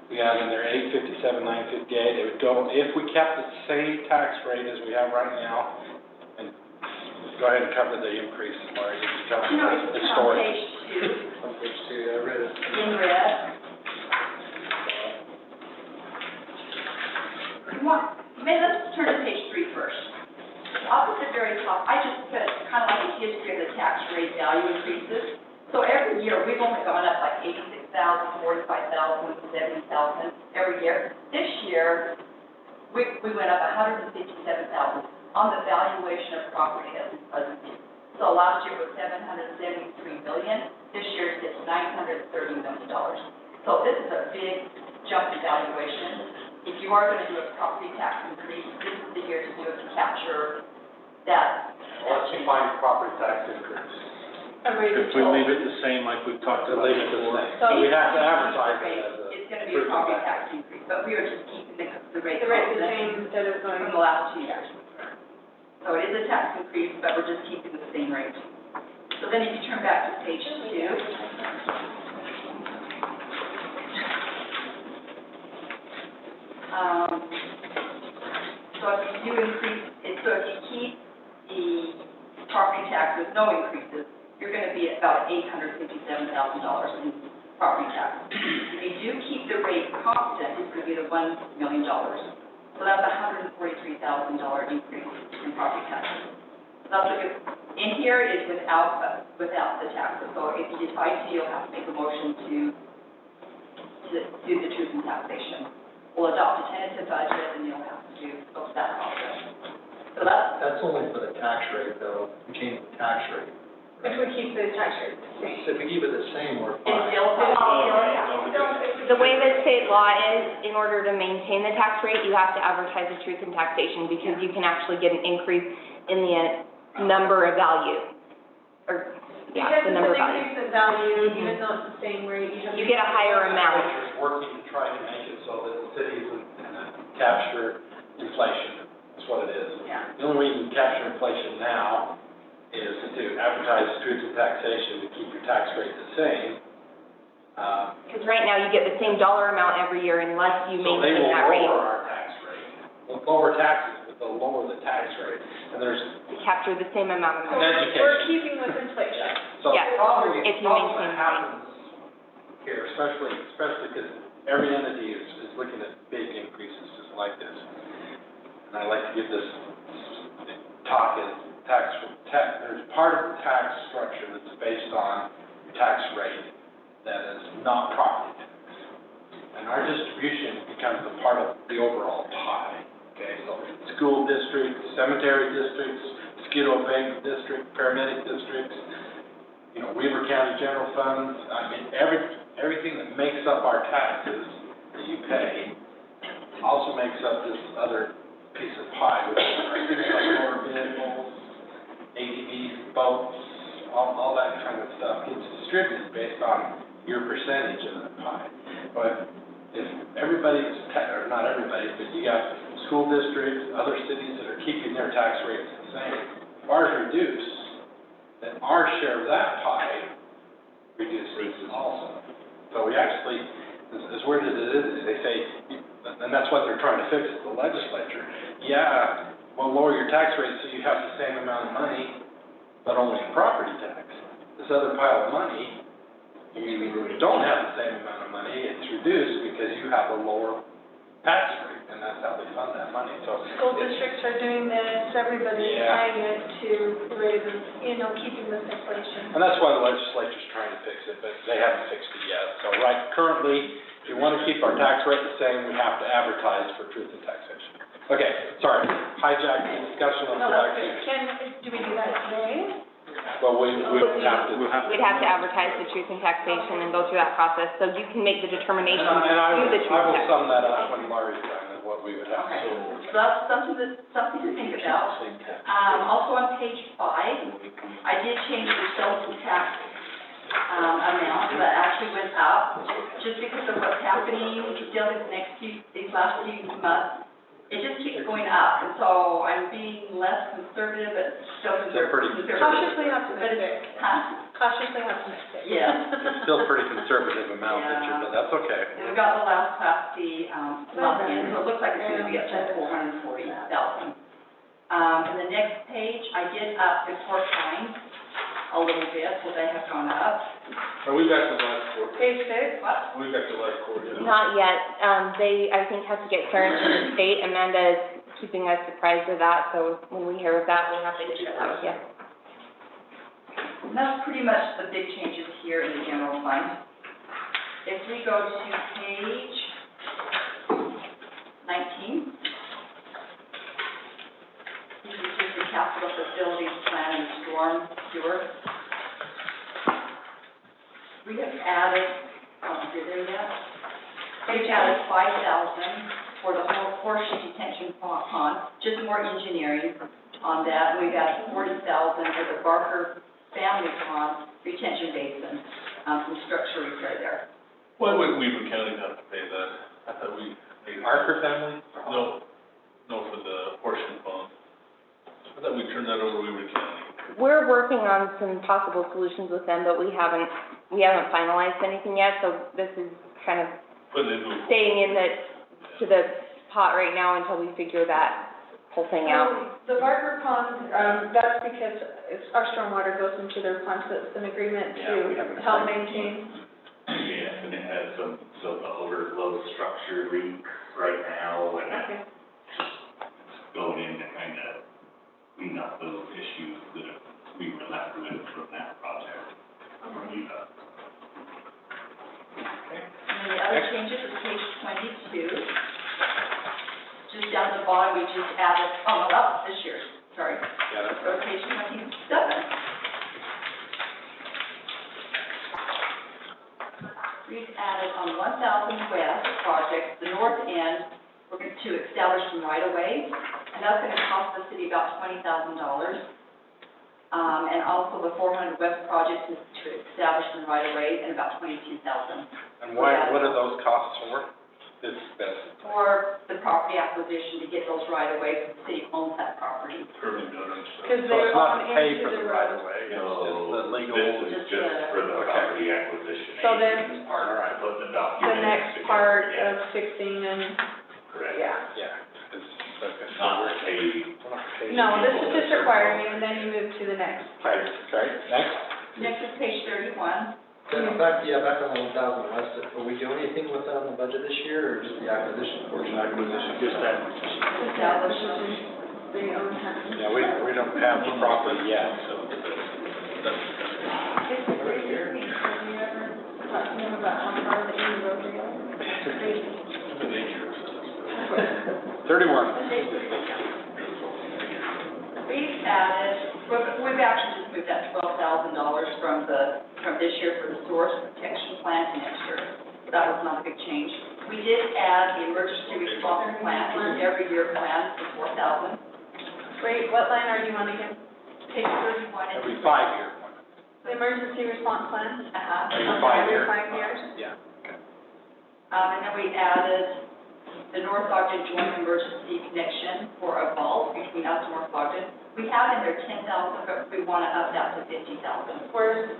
we have in there 857,958. It would go, if we kept the same tax rate as we have right now, and go ahead and cover the increase, Laurie. You know, it's on page 2. On page 2, I read it. In red. Let's turn to page 3 first. Up at the very top, I just put kind of like a history of the tax rate value increases. So every year, we've only gone up like 86,000, 45,000, 70,000 every year. This year, we went up 157,000 on the valuation of property as in Pleasant View. So last year was $773 million. This year it's $930 million. So this is a big jump in valuation. If you are going to do a property tax increase, this is the year to do it to capture that. Let's define property tax increase. If we leave it the same like we've talked about Leave it the before. same. So we have to advertise it as a. It's going to be a property tax increase, but we are just keeping the rate. The rate the constant same instead of going. from the last 2 years. So it is a tax increase, but we're just keeping the same rate. So then if you turn back to page 2. So if you do increase, so if you keep the property tax with no increases, you're gonna be at about $857,000 in property tax. If you do keep the rate constant, it's gonna be the $1 million. So that's a $143,000 increase in property taxes. So that's what you're, in here is without the taxes. So if you decide to, you'll have to make a motion to do the truth in taxation. We'll adopt a tentative budget, and you'll have to go through that process. So That's only for the tax rate, though. We change the tax rate. If we keep the tax rate the same. So if we keep it the same, we're it's fine. still, The way that state law is, in order to maintain the tax rate, you have to advertise the truth in taxation, because you can actually get an increase in the number of value, or, yeah, the number of value. Because it's an increase in value, even though it's the same rate, You get a higher amount. Legislature's working to try to make it so that the cities capture inflation. That's what it is. yeah. The only way you can capture inflation now is to advertise truth in taxation to keep your tax rate the same. Because right now, you get the same dollar amount every year unless you So they maintain will that rate. lower our tax rate. They'll lower taxes, but they'll lower the tax rate. And there's Capture the same amount of So money. we're keeping with inflation. So Yeah, probably, if you probably maintain what happens here, especially because every entity is looking at big increases just like this. And I like to give this talk as there's part of the tax structure that's based on your tax rate that is not property tax. And our distribution becomes a part of the overall pie, okay? So school districts, cemetery districts, mosquito abatement district, paramedic districts, you know, Weaver County General Funds, I mean, everything that makes up our taxes that you pay also makes up this other piece of pie, which are things like motor vehicles, ATVs, boats, all that kind of stuff gets distributed based on your percentage of the pie. But if everybody's, or not everybody, but you got school districts, other cities that are keeping their tax rates the same, if ours reduce, then our share of that pie reduces also. So we actually, as weird as it is, they say, and that's what they're trying to fix at the legislature. Yeah, we'll lower your tax rate so you have the same amount of money, but only in property tax. This other pile of money, you don't have the same amount of money, it's reduced because you have a lower tax rate, and that's how they fund that money, so. School districts are doing this, everybody's Yeah. trying it to raise, keeping this inflation. And that's why the legislature's trying to fix it, but they haven't fixed it yet. So currently, if you want to keep our tax rate the same, we have to advertise for truth in taxation. Okay, sorry, hijack the discussion, let's No, go back that's to, good. Do we do that today? well, we would have to. We'd have to advertise the truth in taxation and go through that process, so you can make the determination And I to do the truth will in sum that taxation. up when Laurie's done, and what we would have to Okay. do. So that's something to think about. Also on page 5, I did change the sales tax amount, that actually went up, just because of what's happening still these last few months. It just keeps going up, and so I'm being less conservative, but still Still pretty conservative. Cautiously But optimistic. it's, huh? Cautiously optimistic. Yeah. It's still a pretty conservative amount, Richard, but that's okay. And we got the last Class C, month in, so it looks like it's gonna be up to 440,000. And the next page, I did up the court fines a little bit, so they have gone up. Are we back to the last court? Page 6. What? We back to the last court, yeah. Not yet, they, I think, have to get clearance from the state. Amanda is keeping us apprised of that, so when we hear of that, we'll have to share that with you. And that's pretty much the big changes here in the general fund. If we go to page 19, this is just the capital facilities plan and storm sewer. We have added, did there yet? We've added 5,000 for the whole portion detention pond, just more engineering on that. We've added 40,000 for the Barker Family Pond retention basin, some structure repair there. Why would Weaver County have to pay that? I thought we. Parker family? No, for the portion fund. I thought we turned that over to Weaver County. We're working on some possible solutions with them, but we haven't finalized anything yet, so this is kind of But they move. staying in to the pot right now until we figure that whole thing out. The Barker Pond, that's because our stormwater goes into their pond, so it's an agreement to help maintain. Yes, and it has some overflow structure leaks right now, and Okay. it's going in to kind of clean up those issues that we were left with from that project. And then the other changes is page 22. Just down the bottom, we just added, oh, no, that was this year's, sorry. Yeah, that's Go to page 27. We've added on 1,000 West project, the north end, we're going to establish some right-of-way, and that's going to cost the city about $20,000. And also the 400 West project is to establish some right-of-way and about $22,000. And what are those costs for? For the property acquisition to get those right-of-way, the city owns that property. Because So they're it's not on to pay into for the the right road. of way, it's No, just the legal. this is just for the property acquisition. So then- Part of what the The document. next part of fixing and, Correct. yeah. Yeah. Not paid. No, this is just requiring, and then you move to the next part. Okay, next. Next is page 31. Back on the 1,000 West, are we doing anything with that on the budget this year, or just the acquisition portion? Acquisition, just that. Establish They own that. Yeah, we don't have the property yet, so. It's a great year. Have you ever talked to them about how far the end road they are? It's crazy. 31. We've added, we've actually just moved that $12,000 from this year for the source protection plan to next year. That was not a big change. We did add the emergency response plan, it's an every year plan for $4,000. Wait, what line are you on again? Page 31 is. Every 5 year. The emergency response plan? Uh-huh. Every 5 years. Every 5 years? Yeah, okay. And then we added the North Ogden Joint Emergency Connection for a vault between us and North Ogden. We have in there 10,000, but we want to up that to 50,000. Where's,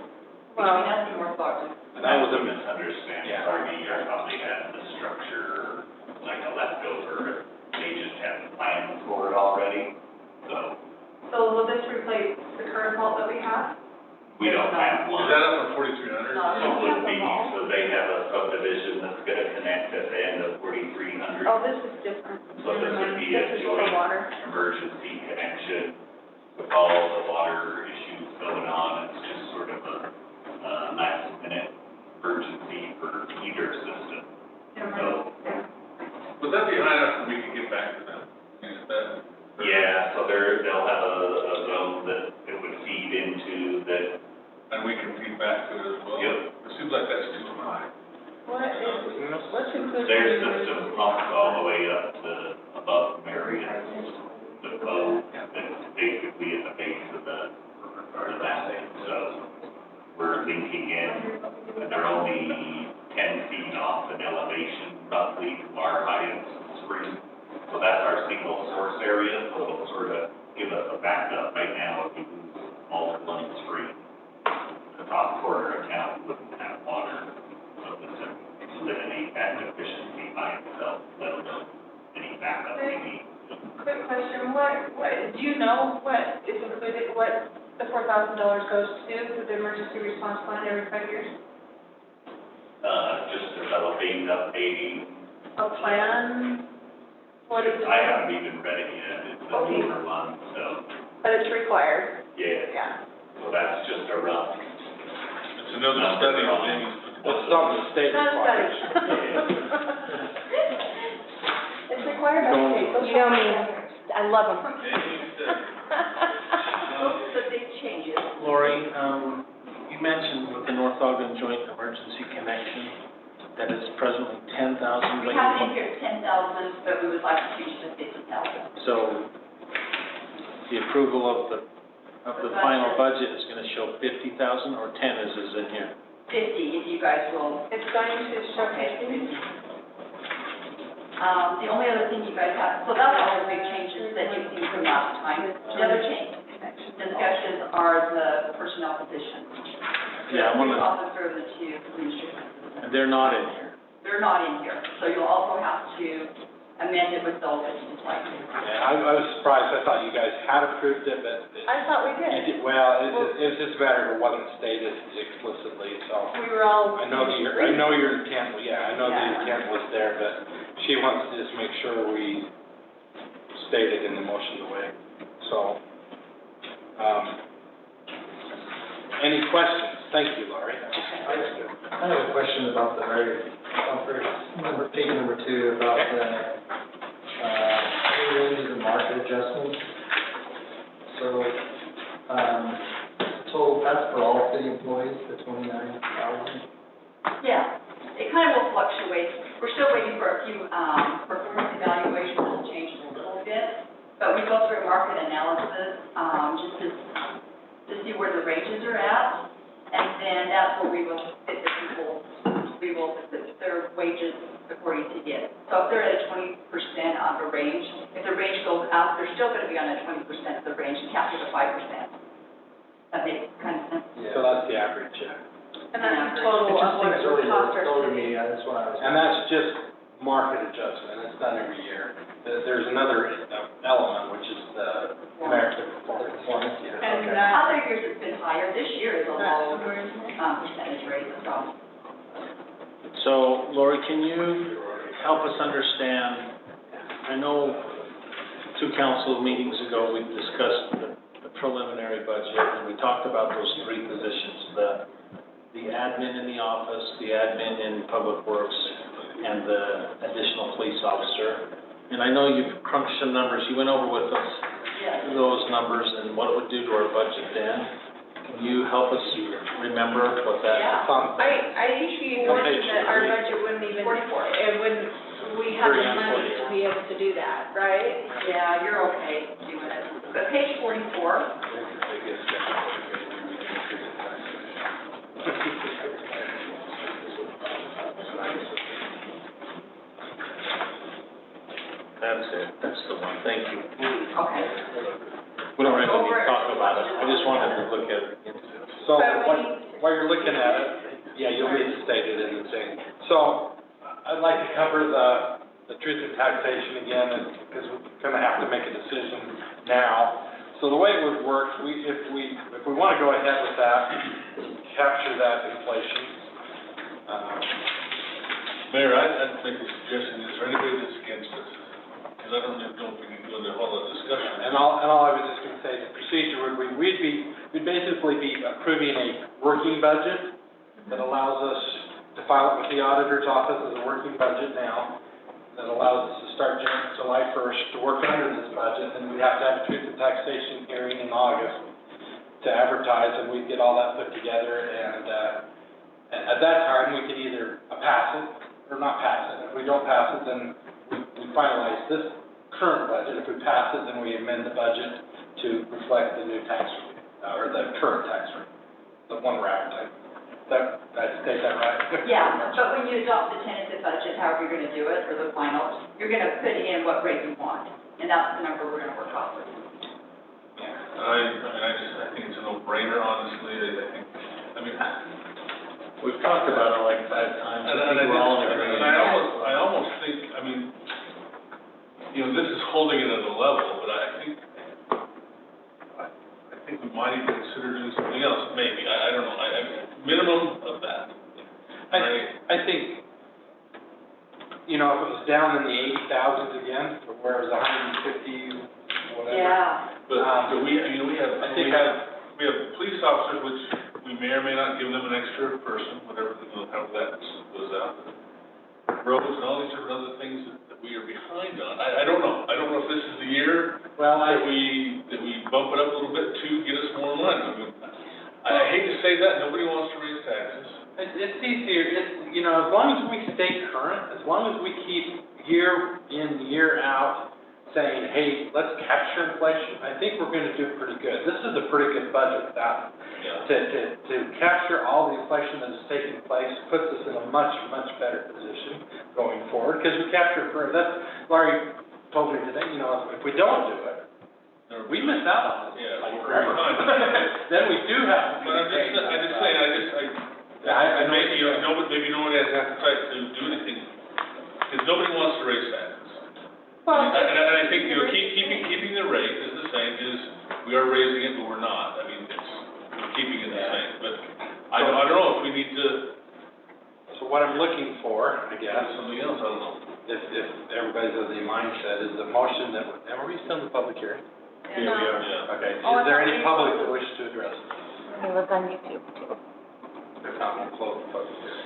Between us and North Ogden. And that was a misunderstanding, Yeah. RDA probably had the structure like a leftover, they just had the plans for it already, so so will this replace the current vault that we have? we don't have Is one. that up for 4,300? No, So it would be, so they have a subdivision that's gonna connect at the end of 4,300. Oh, this is different. So this would be a This is for joint water. emergency connection with all the water issues going on. It's just sort of a last minute emergency for either system. So, Would that be high enough that we could get back to them? Is that? yeah, so they'll have a zone that it would feed into that. And we can feed back to it as well? Yep. It seems like that's too high. What's included? Their in the system emergency? pumps all the way up to above Marriott's, the boat, that's basically at the base of that thing. So we're linking in, and they're only 10 feet off in elevation roughly from our highest spring. So that's our single source area, so it'll sort of give us a backup. Right now, if we lose all of one spring, the top quarter of town wouldn't have water. So this would eliminate that deficiency by itself, let alone any backup we need. Quick question, what, do you know what is included, what the $4,000 goes to for the emergency response plan every 5 years? Just developing, updating. A plan? What is it? I haven't even read it yet, it's a newer one, so, But it's required, yeah, yeah. so that's just a rough. It's another study that they need to put. That's something the state Not a study. requires. It's required by the state. You know me, I love them. Those are the big changes. Lori, you mentioned with the North Ogden Joint Emergency Connection that it's presently 10,000. We have in here 10,000, but we would like to change to 50,000. So the approval of the final budget is going to show 50,000 or 10 is in here? 50, if you guys will. It's going to show 50. The only other thing you guys have, so that's all the big changes that you've seen from last time. The other change, discussions are the personnel positions. Yeah, I want The to, officer and the two administrative assistants. and they're not in here. They're not in here, so you'll also have to amend it with those if you'd like to. Yeah, I was surprised, I thought you guys had approved it, but I thought we you did. did, well, it's just a matter of it wasn't stated explicitly, so. We were all. I know your intent, I know the intent was there, but she wants to just make sure we state it in the motion the way, so. Any questions? Thank you, Laurie. I have a question about the very, page number 2, about the, pay ranges and market adjustments. So, total, that's for all city employees, the 29,000? Yeah, it kind of will fluctuate. We're still waiting for a few performance evaluations that will change a little bit, but we go through a market analysis just to see where the ranges are at, and then that's where we will fit the people, we will fit their wages according to it. So if they're at a 20% of the range, if the range goes up, they're still going to be on a 20% of the range and capture the 5%. That makes kind of sense. So that's the average, And that's the total of what it would cost our Low to city. me, that's what I was. And that's just market adjustment, it's done every year. There's another element, which is the American performance. And Okay. Other years it's been higher. This year is a low percentage rate, so. So, Lori, can you help us understand, I know 2 council meetings ago, we discussed the preliminary budget, and we talked about those 3 positions, the admin in the office, the admin in Public Works, and the additional police officer. And I know you've crunched some numbers, you went over with us those numbers and what it would do to our budget then. Can you help us remember what that? Yeah. I usually mention that our budget wouldn't even, 44. it wouldn't, we have the money to be able to do that, right? Yeah, you're okay doing it. But page 44, That's it, that's the one, thank you. okay. We don't really need to talk about it, I just wanted to look at it again. So, But we while you're looking at it, yeah, you'll need to state it in the thing. So, I'd like to cover the truth in taxation again, because we're gonna have to make a decision now. So the way it would work, if we wanna go ahead with that, capture that inflation. Mayor, I'd make a suggestion, is there anybody that's against this? Because I don't know if we can go into all that discussion. And all I was just gonna say, the procedure would, we'd basically be approving a working budget that allows us to file it with the auditor's office as a working budget now, that allows us to start July 1st to work under this budget, and we'd have to have a truth and taxation hearing in August to advertise, and we'd get all that put together, and at that time, we could either pass it or not pass it. If we don't pass it, then we finalize this current budget. If we pass it, then we amend the budget to reflect the new tax rate, or the current tax rate, the one we're advertising. Did I state that right? Yeah, but when you adopt the tentative budget, however you're gonna do it, or the final, you're gonna put in what rate you want, and that's the number we're gonna work off with. I think it's a no-brainer, honestly, We've talked about it like 5 times, I think we're all in agreement. I almost think, this is holding it at a level, but I think we might even consider doing something else, maybe, I don't know, minimum of that. I think, if it was down in the 80,000s again, or where it was 150, whatever. Yeah. But we have, I think we have police officers, which we may or may not give them an extra person, whatever, however that goes out. Roads and all these different other things that we are behind on. I don't know if this is the year that we bump it up a little bit to get us more money. I hate to say that, nobody wants to raise taxes. It's easier, as long as we stay current, as long as we keep year in, year out, saying, hey, let's capture inflation, I think we're gonna do pretty good. This is a pretty good budget without it. To capture all the inflation that is taking place puts us in a much, much better position going forward, because we capture Laurie told me today, if we don't do it, we miss out on this. Yeah, we're forever. behind. Then we do have to. But I'm just saying, I know. maybe nobody has appetite to do anything, because nobody wants to raise taxes. And I think, keeping the rate is the same, we are raising it, but we're not. I mean, we're keeping it the same, but I don't know if we need to. So what I'm looking for, I guess, Something else, I don't know. if everybody's of the mindset, is a motion that, are we still in the public hearing? Yeah, we are, yeah. Okay, is there any public that wish to address this? It was on YouTube too. If not, we'll close the public hearing.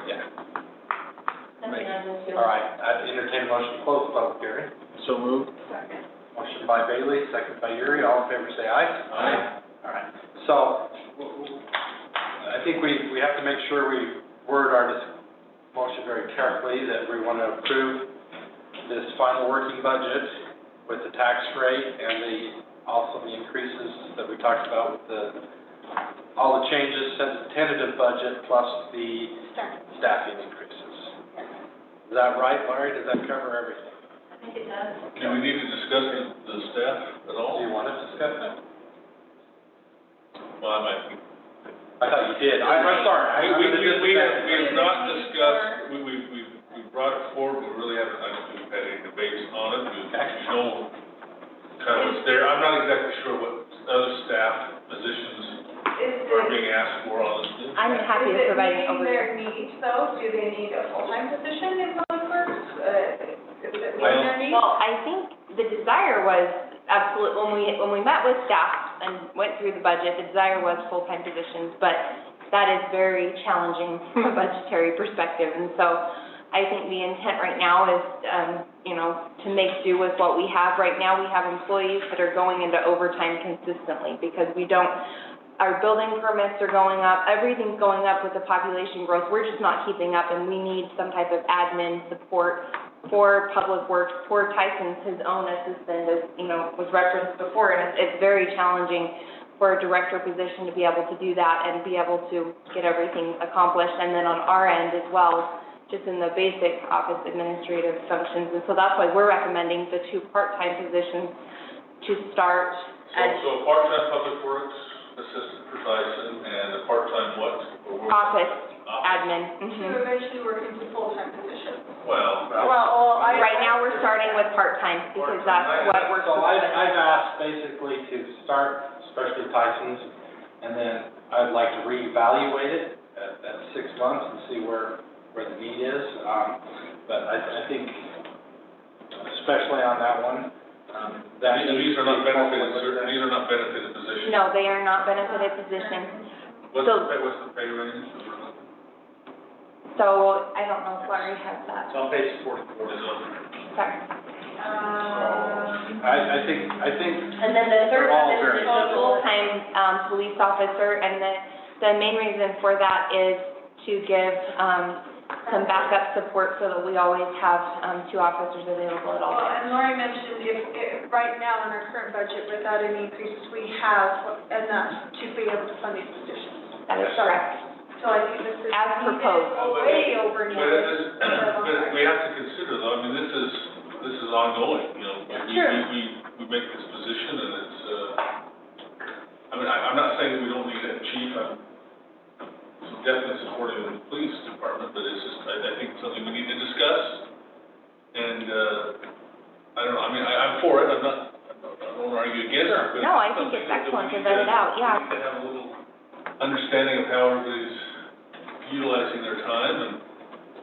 Yeah. All right, I'd entertain a motion to close the public hearing. So moved. Motion by Bailey, second by Yuri, all in favor say aye. Aye. All right, so, I think we have to make sure we word our motion very carefully, that we want to approve this final working budget with the tax rate and also the increases that we talked about with all the changes since the tentative budget plus the staffing increases. Is that right, Larry? Does that cover everything? I think it does. Do we need to discuss the staff at all? Do you want to discuss that? Well, I might be. I thought you did. I'm sorry. We have not discussed, we brought it forward, but we really haven't, I don't think we've had any debates on it. We know kind of what's there. I'm not exactly sure what other staff positions are being asked for, honestly. I'm happy to provide an Is it meeting overview. their needs though? Do they need a full-time position in public works? Is it meeting their needs? Well, I think the desire was absolute, when we met with staff and went through the budget, the desire was full-time positions, but that is very challenging from a budgetary perspective. And so I think the intent right now is, to make do with what we have. Right now, we have employees that are going into overtime consistently because our building permits are going up, everything's going up with the population growth. We're just not keeping up, and we need some type of admin support for Public Works. Poor Tyson's his own assistant, as was referenced before, and it's very challenging for a director position to be able to do that and be able to get everything accomplished. And then on our end as well, just in the basic office administrative functions. And so that's why we're recommending the 2 part-time positions to start at So part-time Public Works assistant for Tyson and a part-time what? office admin. To eventually work into full-time positions. Well, Right now, we're starting with part-time because that's what we're. So I've asked basically to start, especially Tyson's, and then I'd like to reevaluate it at 6 months and see where the need is. But I think, especially on that one, these are not benefited positions. No, they are not benefited positions. What's the pay range? So, I don't know if Larry has that. It's on page 44. Sorry. I think. And then the third they're all position very is a full-time, police officer, and the main reason for that is to give, some backup support so that we always have, 2 officers available at all Well, times. and Lori mentioned if right now in our current budget, without any increases, we have enough to be able to fund these positions. That is correct. So I think this is. As proposed. Way over But needed. but we have to consider though, I mean, this is ongoing, Sure. We make this position and it's, I'm not saying that we don't need a chief, I'm definitely supporting the police department, but it's just, I think it's something we need to discuss. And, I don't know, I'm for it, I won't argue against it, but. No, I think it's excellent to vet it out, yeah. We need to have a little understanding of how everybody's utilizing their time, and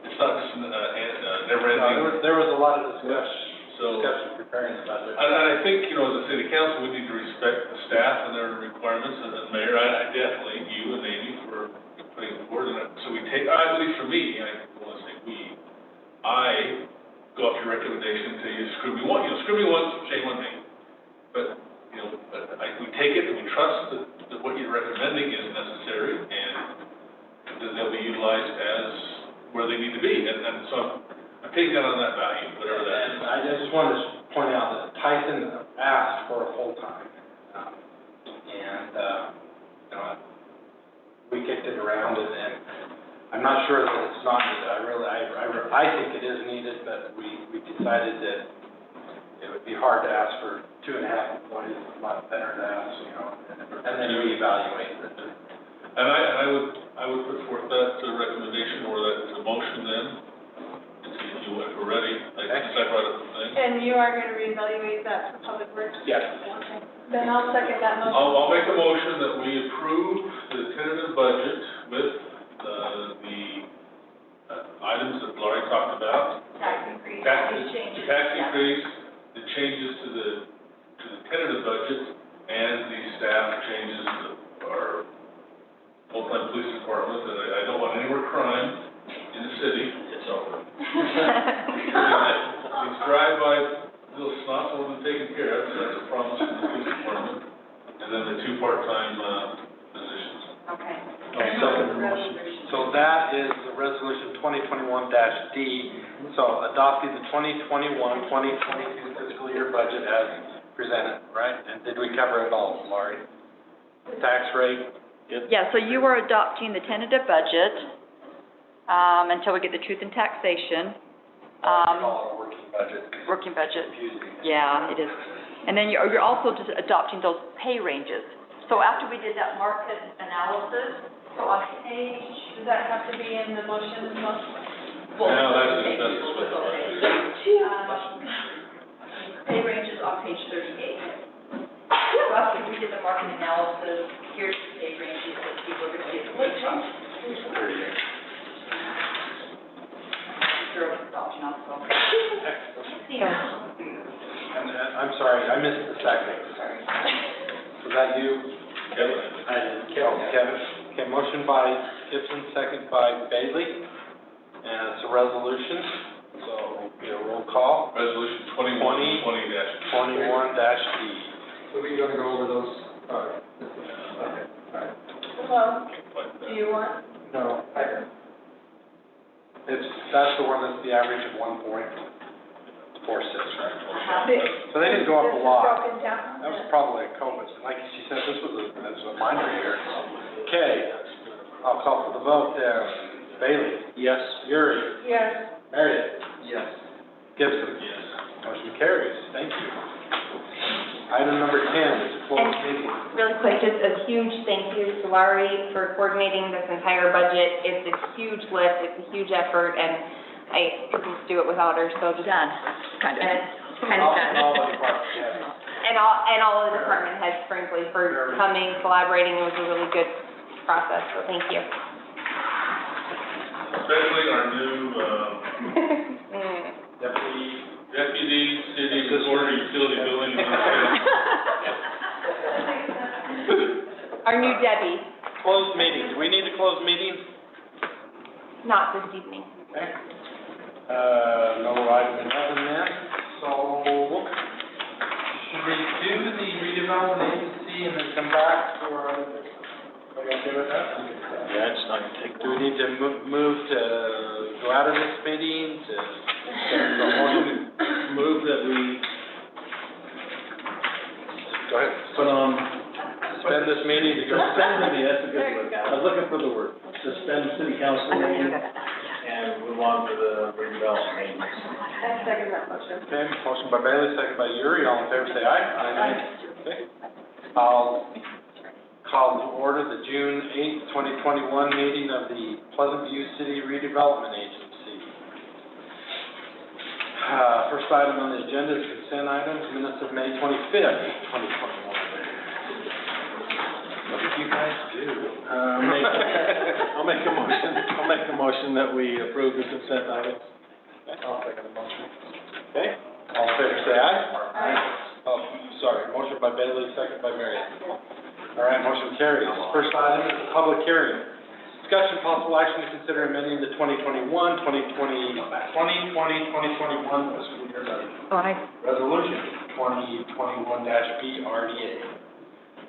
it's not just never-ending. There was a lot of discussion preparing the budget. And I think, as a city council, we need to respect the staff and their requirements, and the mayor, I definitely, you and Amy for putting forward, and so we take, at least for me, I want to say I go off your recommendation and tell you, screw me once, shame on me. But, we take it and we trust that what you're recommending is necessary, and that they'll be utilized as where they need to be, and so I'm taking that on that value, whatever that is. And I just wanted to point out that Tyson asked for a full-time, we kicked it around, and I'm not sure that it's not needed. I think it is needed, but we decided that it would be hard to ask for 2.5 employees, a lot better to ask, and then reevaluate it. And I would I would put forth that recommendation or that motion then, if you were ready, I can step right up the thing. And you are going to reevaluate that for Public Works? Yes. Okay. Then I'll second that motion. I'll make a motion that we approve the tentative budget with the items that Laurie talked about. Tax increase. The tax increase, the changes to the tentative budget, and the staff changes to our full-time police department, that I don't want any more crime in the city. It's over. These drive-by little snots will be taken care of, so that's a promise from the police department. And then the 2 part-time positions. Okay. So that is the resolution 2021-D. So adopting the 2021-2022 fiscal year budget as presented, right? And did we cover it all, Laurie? The tax rate? Yeah, so you are adopting the tentative budget, until we get the truth in taxation. Call it a working budget. Working budget. Confusing. Yeah, it is. And then you're also just adopting those pay ranges. So after we did that market analysis, so on page, Does that have to be in the motion as well? No, that's what. Pay ranges on page 38. So after we did the market analysis, here's the pay ranges that people are going to get the wage from. 38. Zero adoption also. And I'm sorry, I missed the second. Was that you? Kevin? I did. Kevin. Okay, motion by Gibson, second by Bailey. And it's a resolution, so it'll be a roll call. Resolution 21-20-. 21-D. So we're gonna go over those, okay, all right. Well, do you want? No, That's the one that's the average of 1.46, right? So they didn't go up a This is lot. broken down. That was probably a COVID. Like she said, this was a minor year. Okay, I'll call for the vote there. Bailey? Yes. Yuri? Yes. Meredith? yes. Gibson? Yes. Motion carries. Thank you. Item number 10 is a closed meeting. Really quick, just a huge thank you to Laurie for coordinating this entire budget. It's a huge lift, it's a huge effort, and I couldn't do it without her, so just. Done, kind of. And it's kind of done. All the departments, yes. And all the department heads, frankly, for coming, collaborating. It was a really good process, so thank you. Especially our new, deputy city recorder utility billing. Our new Debbie, Closed meeting. Do we need to close meeting? not this evening. Okay. No item in heaven then. So, should we do the redevelopment agency and then come back for other business? Are you okay with that? Yeah, it's not gonna take. Do we need to move to go out of this meeting to, Move that we go ahead. put on. Suspend this meeting to go. Suspend the, that's a good There you word. go. I was looking for the word. Suspend city council meeting and move on to the redevelopment meeting. I second that motion. Okay, motion by Bailey, second by Yuri, all in favor say aye. Aye. Okay. I'll call to order the June 8th, 2021 meeting of the Pleasant View City Redevelopment Agency. First item on the agenda is consent items, minutes of May 25th, 2021. What did you guys do? I'll make a motion that we approve the consent items. I'll second the motion. Okay, all in favor say aye. Aye. Oh, sorry, motion by Bailey, second by Marion. All right, motion carries. First item is a public hearing. Discussion possible action to consider amending the 2021 fiscal year budget. Resolution 2021-B RDA.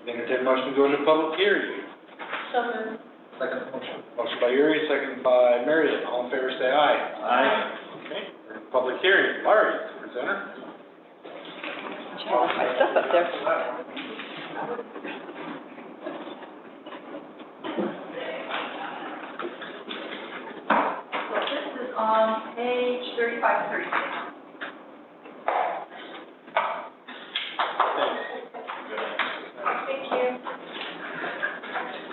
Entertained motion to go into public hearing. So moved. Second motion. Motion by Yuri, second by Marion. All in favor say aye. Aye. Okay, we're in public hearing. Laurie, presenter. My stuff up there. So this is on page 35 to 36. Thank you.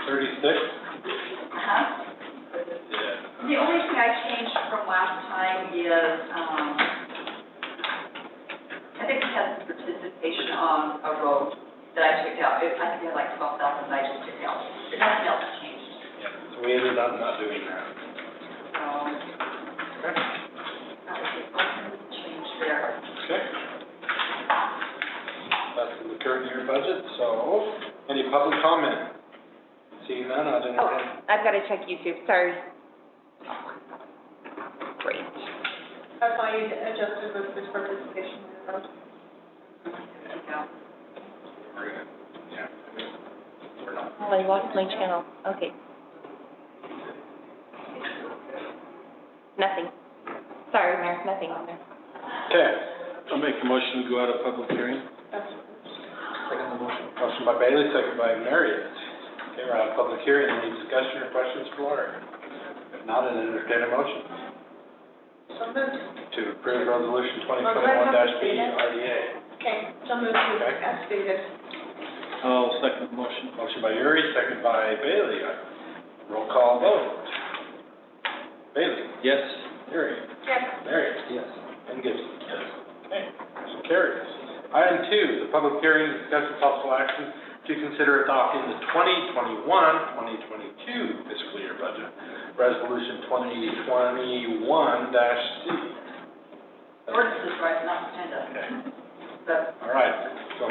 36. Uh-huh. time is, I think we had some participation on a road that I took out. I think we had like 12,000 that I just took out. But nothing else changed. Yeah, so we ended up not doing that. So, that was the only change there. Okay. That's in the current year budget, so any public comment? Seeing none, I'll entertain. I've got to check YouTube, sorry. Great. That's why you adjusted this participation. Yeah. We're good. Yeah. We're not. Oh, I lost my channel, okay. Nothing. Sorry, Mayor, nothing on there. Okay. I'll make a motion to go out of public hearing. Second the motion. Motion by Bailey, second by Marriott. Okay, we're out of public hearing. Any discussion or questions for Laura? If not, an entertain a motion So moved. to approve resolution 2021-B RDA. Okay, so moved to Okay. as stated. I'll second the motion. Motion by Yuri, second by Bailey. Roll call vote. Bailey? Yes. Yuri? Yes. Marriott? Yes. And Gibson? Yes. Okay, motion carries. Item 2, the public hearing, discussion possible action to consider adopting the 2021-2022 fiscal year budget, resolution 2021-C. Ordinance is right, not agenda. Okay. But All right, so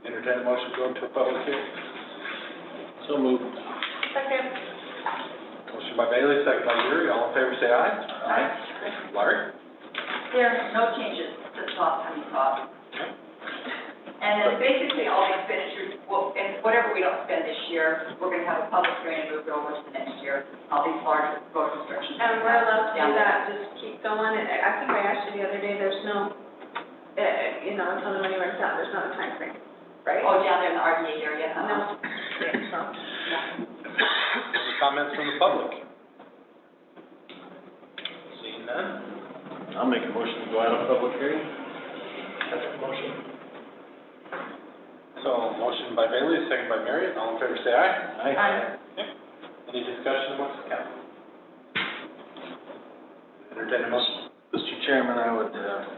entertain a motion to go into a public hearing. So moved. Second. Motion by Bailey, second by Yuri, all in favor say aye. Aye. Larry? there are no changes since last time you saw. And then basically all the expenditures, well, and whatever we don't spend this year, we're gonna have a public hearing and move it over to the next year. All these large road construction. And we're allowed to do down there. that, just keep going, and I think I asked you the other day, there's no, until the money runs out, there's not a time frame, right? Oh, down there in the RDA area? No. So, Any comments from the public? Seeing none? I'll make a motion to go out of public hearing. Second motion. So, motion by Bailey, second by Marriott, all in favor say aye. Aye. Okay. Any discussion amongst the council? Entertain a motion. Mr. Chairman, I would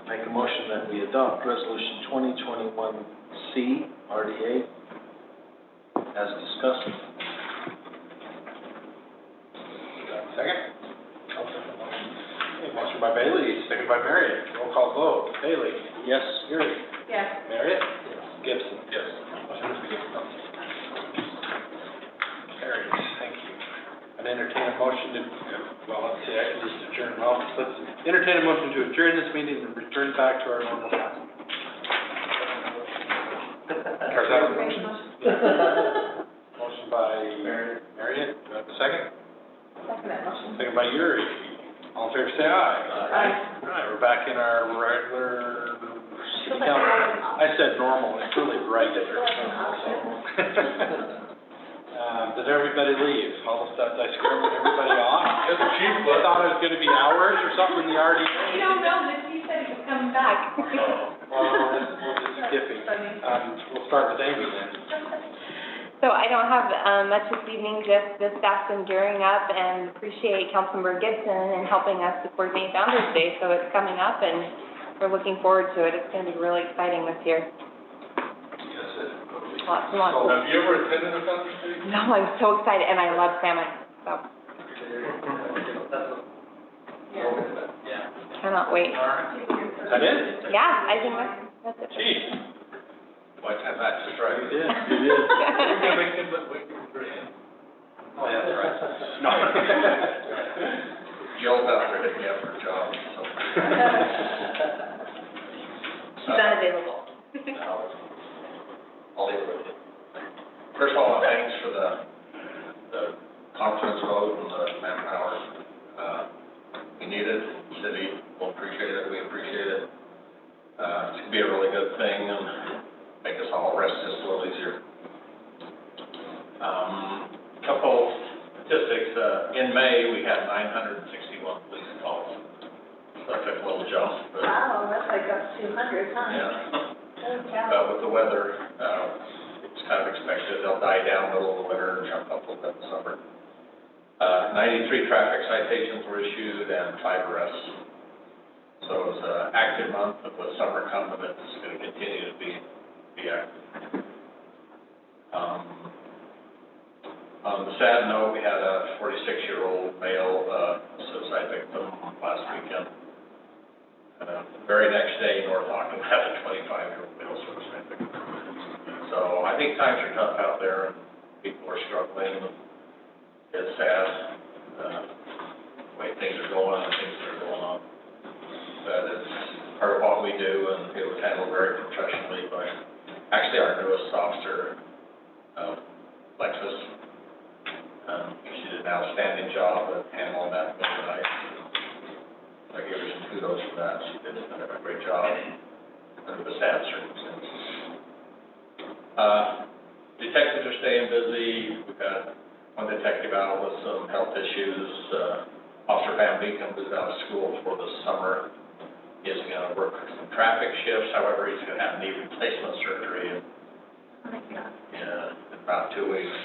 make a motion that we adopt Resolution 2021-C, RDA, as discussed. Second? Okay, motion by Bailey, second by Marriott, roll call vote. Bailey? Yes. Yuri? yes. Marriott? Gibson? Yes. Carries, thank you. I'd entertain a motion to, well, let's see, I can just adjourn, well, let's entertain a motion to adjourn this meeting and return back to our normal time. Or is that a motion? Motion by Marriott, do I have a second? Second that motion. Second by Yuri. All in favor, say aye. Aye. All right, we're back in our regular city council. I said normal, it's really regular. Did everybody leave? All the stuff, I scared everybody off? It was cheap, I thought it was gonna be hours or something in the RDA. You don't know, Missy said he was coming back. Well, we're just skipping. We'll start with Amy then. So I don't have much this evening, just the staff's been gearing up and appreciate Councilmember Gibson and helping us to coordinate Founder's Day. So it's coming up and we're looking forward to it. It's going to be really exciting this year. Lots and lots. Have you ever attended a Founder's Day? No, I'm so excited and I love salmon, so cannot wait. Is that it? Yeah, I think that's it. Gee. Why time that just right? You did. You did. We're gonna make them, but we can bring in. Oh, yeah, that's right. No. Jill's out there hitting me up for a job, so. She's unavailable. I'll leave it with you. First of all, thanks for the confidence vote and the manpower. We need it, the city will appreciate it, we appreciate it. It's gonna be a really good thing and make us all rest just a little easier. Couple statistics, in May, we had 961 police calls. So I took a little jump, but. Wow, that's like up 200, huh? Yeah. Holy cow. But with the weather, it's kind of expected, they'll die down in the middle of the winter and jump up a little bit in the summer. 93 traffic citations were issued and 5 arrests. So it was an active month, but with summer coming, it's going to continue to be active. On the sad note, we had a 46-year-old male suicide victim last weekend. The very next day, North Ogden had a 25-year-old male suicide victim. So I think times are tough out there, and people are struggling. It's sad, the way things are going and things that are going on. But it's part of what we do, and it was handled very professionally by, actually, our newest officer, Lexus. She did an outstanding job at handling that tonight. I give her some kudos for that. She did a great job under the sad circumstances. Detectives are staying busy. We've got one detective out with some health issues. Officer Van Beacon was out of school for the summer. He is going to work some traffic shifts. However, he's going to have knee replacement surgery in about 2 weeks.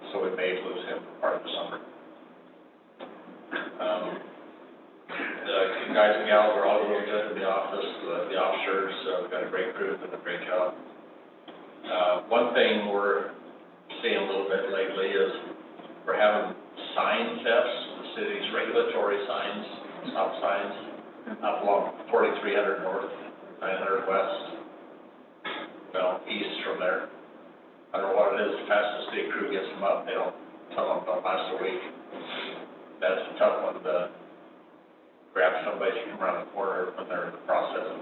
So we may lose him for part of the summer. The guys and gals are all real good in the office. The officers, we've got a great crew, did a great job. One thing we're seeing a little bit lately is we're having sign thefts, the city's regulatory signs, stop signs, up along 4300 north, 900 west, well, east from there. I don't know what it is, the fastest state crew gets them up, some of them don't last a week. That's a tough one to grab somebody from around the corner when they're in the process of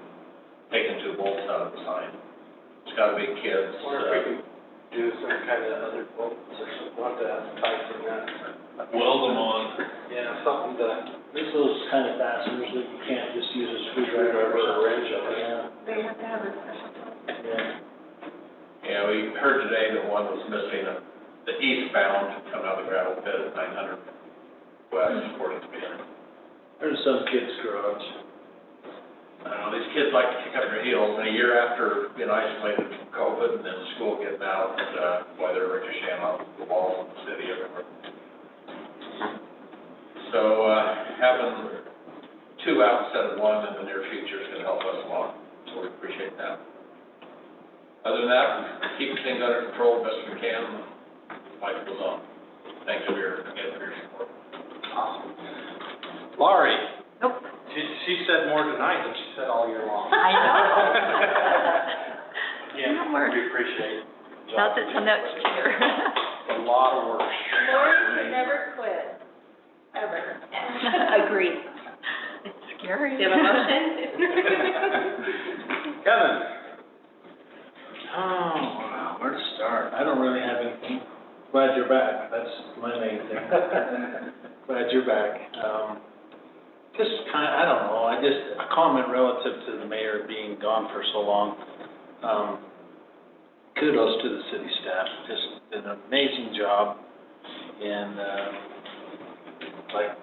taking 2 bolts out of the sign. It's gotta be kids. Or if we can do some kind of other bolts or something, we'll have to tie from that. Weld them on. Yeah, something that, There's those kind of fasteners that you can't just use a screwdriver or a wrench on it. Yeah, They have to have a special tool. yeah. Yeah, we heard today that one was missing, the eastbound coming out of the gravel pit at 900 west, 4300. There's some kid's garage. I don't know, these kids like to kick up their heels, and a year after being isolated from COVID and then school getting out, boy, they're ricocheting off the walls of the city everywhere. So, having 2 out instead of 1 in the near future is gonna help us a lot, so we appreciate that. Other than that, we keep things under control best we can, life goes on. Thanks for your support. Awesome. Laurie? Nope. She said more tonight than she said all year long. I know. Yeah, No worries. we appreciate it. Not that so next year. A lot of work. Lori should never quit, ever. Agreed. It's scary. Do you have a motion? Kevin? Oh, wow, where to start? I don't really have anything. Glad you're back, that's my main thing. Glad you're back. Just I don't know, a comment relative to the mayor being gone for so long. Kudos to the city staff, just did an amazing job, and, just like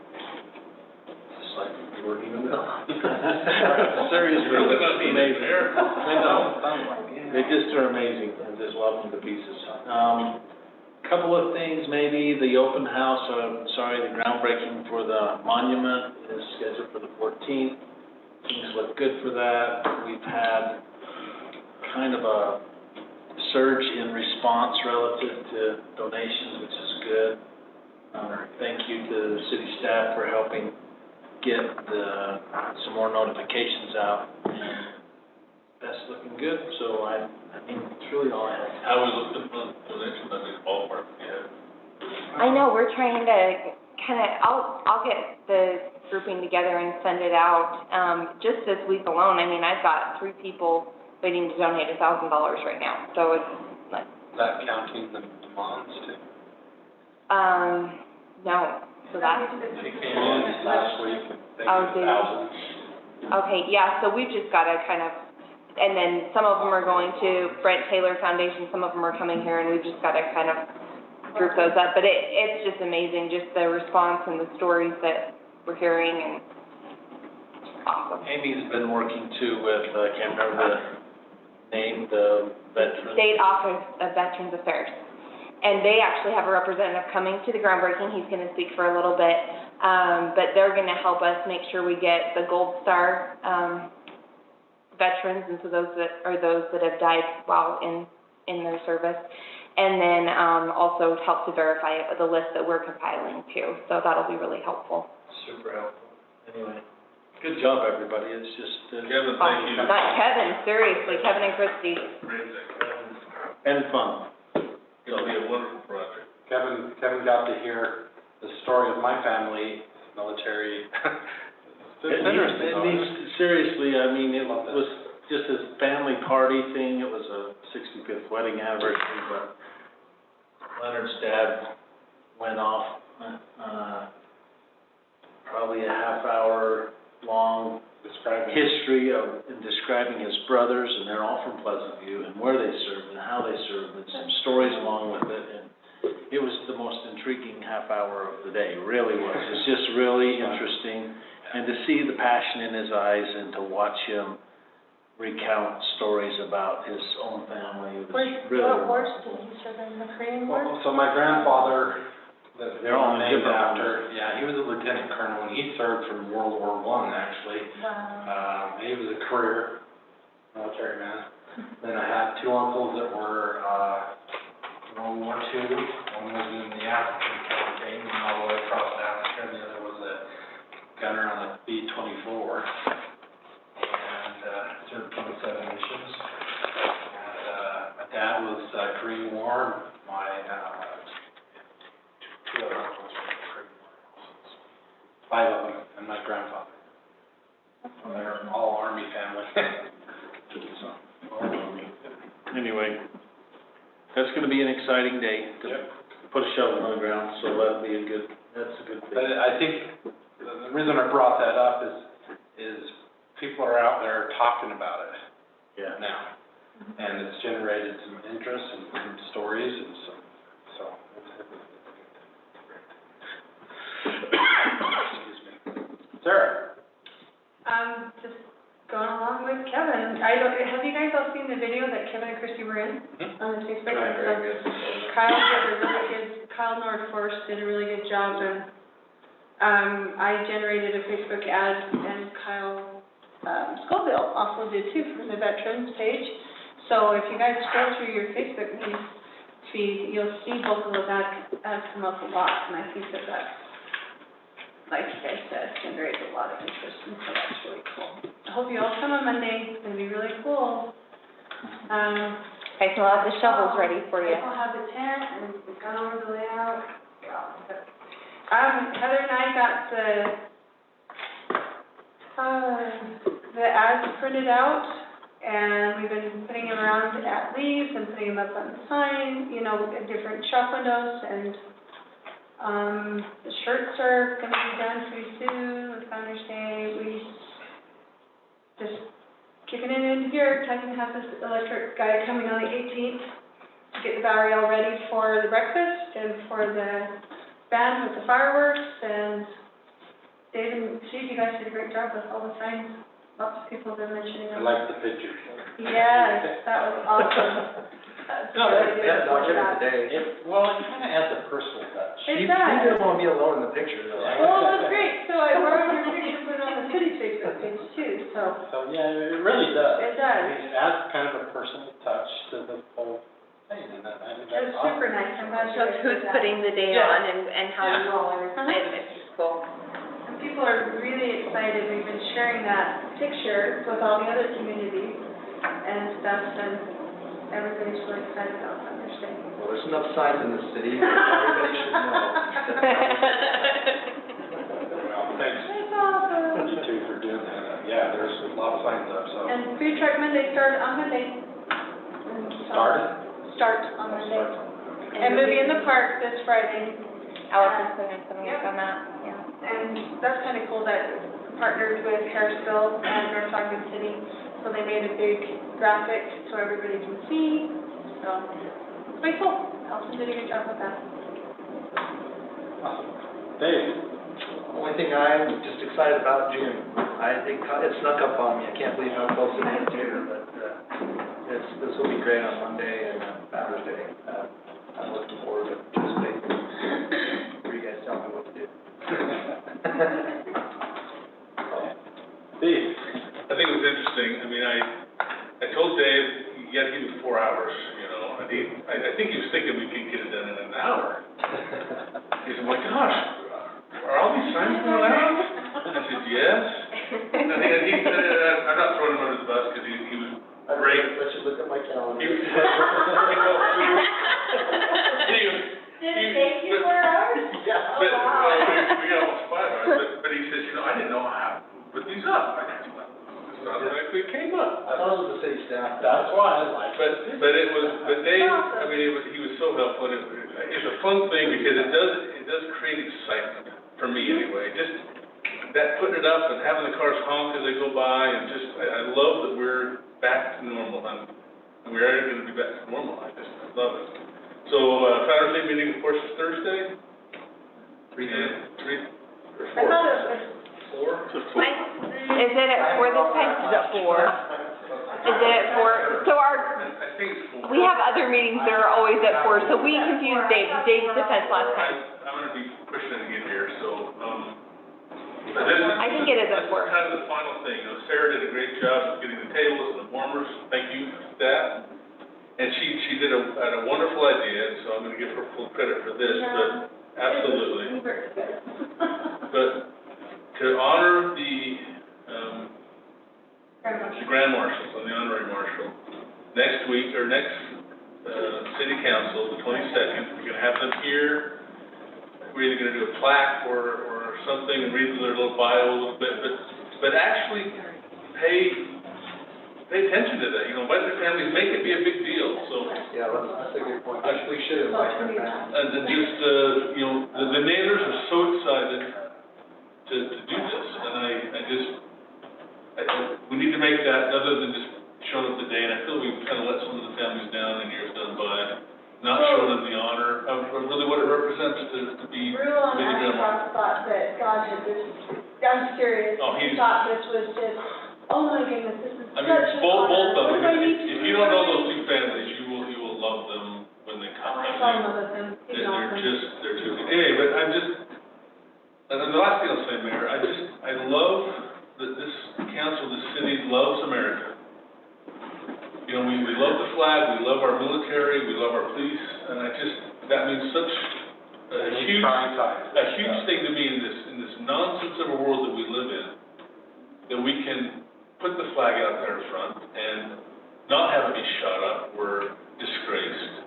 you weren't even know. Seriously, it's amazing. I know. They just are amazing, and just love them to pieces. Couple of things, maybe the open house, the groundbreaking for the monument is scheduled for the 14th. Things look good for that. We've had kind of a surge in response relative to donations, which is good. Thank you to the city staff for helping get some more notifications out. That's looking good, so I mean, it's really all I have. How we looked at the donation, I mean, ballpark, yeah. I know, we're trying to I'll get the grouping together and send it out. Just this week alone, I mean, I've got 3 people waiting to donate $1,000 right now, so it's like. Is that counting the moms too? No, so that's. She came in last week and they Oh, gave did 1,000. Okay, yeah, so we've just got to kind of, and then some of them are going to Brent Taylor Foundation, some of them are coming here, and we've just got to kind of group those up. But it's just amazing, just the response and the stories that we're hearing, and awesome. Amy's been working too with, I can't remember the name, the veteran. State Office of Veterans Affairs. And they actually have a representative coming to the groundbreaking. He's going to speak for a little bit. But they're gonna help us make sure we get the Gold Star, veterans, and so those that have died while in their service. And then, also help to verify the list that we're compiling too, so that'll be really helpful. Super helpful. Anyway, good job, everybody. It's just, Kevin, thank you. Not Kevin, seriously, Kevin and Christie. Great, Kevin. and fun. It'll be a wonderful project. Kevin got to hear the story of my family, military. It's interesting, though. Seriously, I mean, it was just a family party thing. It was a 65th wedding anniversary, but Leonard's dad went off, probably a half-hour long history in describing his brothers, and they're all from Pleasant View, and where they served and how they served, and some stories along with it, and it was the most intriguing half hour of the day, really was. It's just really interesting, and to see the passion in his eyes and to watch him recount stories about his own family, it was really What wars wonderful. did he serve in, the Korean War? So my grandfather, that They're all named different after, yeah, he was a lieutenant colonel, and he served from World War I, actually. Wow. He was a career military man. Then I have two uncles that were, World War II. One was in the African campaign, and all the way across Africa, and the other was a gunner on the B-24. And, served 27 missions. And, my dad was, Korean War. My, two other uncles were Korean War. 5 of them, and my grandfather. So they're all Army family. So, all Army. Anyway, that's gonna be an exciting day to put a shovel on the ground, so that's a good But thing. I think the reason I brought that up is people are out there talking about it Yeah. now. And it's generated some interest and some stories and so it's great. Excuse me. Sarah? Just going along with Kevin. Have you guys all seen the video that Kevin and Christie were in on the Facebook? Very good. Kyle Nordforce did a really good job, and, I generated a Facebook ad, and Kyle, Scoville also did too, from the Veterans page. So if you guys scroll through your Facebook feed, you'll see both of those ads come up a lot, and I think that's, like you guys said, generates a lot of interest, and so that's really cool. I hope you all come on Monday, it's gonna be really cool. I still have the shovels ready for you. I'll have the tent, and we've gone over the layout. Heather and I got the ads printed out, and we've been putting them around at leaves and putting them up on the sign, at different shop windows, and the shirts are gonna be done pretty soon with Founder's Day. We just kicking it into gear. Tanya has this electric guy coming on the 18th to get the battery all ready for the breakfast and for the band with the fireworks. And Dave and Steve, you guys did a great job with all the signs. Lots of people have been mentioning I them. like the pictures. Yes, that was awesome. No, I'll give it today. Well, it kind of adds a personal touch. It He does. didn't want to be alone in the picture, though. Well, that's great. So I borrowed your picture and put it on the city's Facebook page too, so So, yeah, it really does. it does. It adds kind of a personal touch to the whole thing, and I think that's It's super nice. I'm glad you Shows guys who's did that. putting the day Yeah. on and how you all are, it's cool. And people are really excited. We've been sharing that picture with all the other communities and stuff, and everybody's really excited about Founder's Day. Well, there's enough signs in the city, that everybody should know. Well, thanks, That's awesome. you two, for doing that. Yeah, there's a lot of signs up, so. And Food Truck Monday started on Monday. And so- Start on Monday. And Movie in the Park this Friday. Allison's putting some work on that, yeah. And that's kind of cool that partnered with Harrisville and North Ogden City. So they made a big graphic so everybody can see. So it's pretty cool. Allison did a good job with that. Awesome. Dave? Only thing I'm just excited about June. It snuck up on me. I can't believe how close it is here, but, this will be great on Monday and Founder's Day. I'm looking forward to participating. You guys tell me what to do. Steve? I think it was interesting. I mean, I told Dave, you gotta give me 4 hours, you know. I think he was thinking we could get it done in an hour. He said, my gosh, are all these signs going out? I said, yes. And he said, I'm not throwing him under the bus because he was great. I should look at my calendar. He was, Did it take you 4 hours? Yeah. but, we got almost 5 hours, but he says, you know, I didn't know how to put these up. I said, well, this is not exactly it came up. I thought it was the city staff. That's why I like it. But Dave, I mean, he was so helpful. It's a fun thing because it does create excitement, for me anyway. Just that putting it up and having the cars honk as they go by and just, I love that we're back to normal. And we are going to be back to normal. I love it. So, Founders Day meeting, of course, is Thursday. 3 or 4? I thought it was 4? Is it at 4 this time? Is it 4? Is it at 4? So I think it's 4. we have other meetings that are always at 4, so we confused Dave's defense last time. I'm going to be pushing it again here, so, I think it is at 4. This is kind of the final thing. You know, Sarah did a great job of getting the tables and the warmers. Thank you for that. And she did had a wonderful idea, so I'm going to give her full credit for this, but absolutely. But to honor the Grand Marshals and the Honorary Marshal, next week, or next City Council, the 22nd, we're going to have them here. We're either going to do a plaque or something and read their little bio a little bit, but actually pay attention to that, you know, invite their families, make it be a big deal, so. Yeah, that's a good point. We should invite them back. And then just, you know, the neighbors are so excited to do this, and we need to make that, other than just showing up the day, and I feel we've kind of let some of the families down in years gone by, not showing them the honor of really what it represents to be the Ruel and Grand Marshal. Ashcroft thought that God had just, I'm serious, Oh, he he's- thought this was just, oh my goodness, this is I such mean, an both honor. of What them, do I need to if do? you don't know those two families, you will love them when they come. I fell in love with him, he's They're awesome. they're too good. Anyway, but and then the last thing I'll say, Mayor, I love that this council, this city loves America. You know, we love the flag, we love our military, we love our police, and that means such a huge thing to me in this nonsense of a world that we live in, that we can put the flag out there in front and not have it be shot up or disgraced.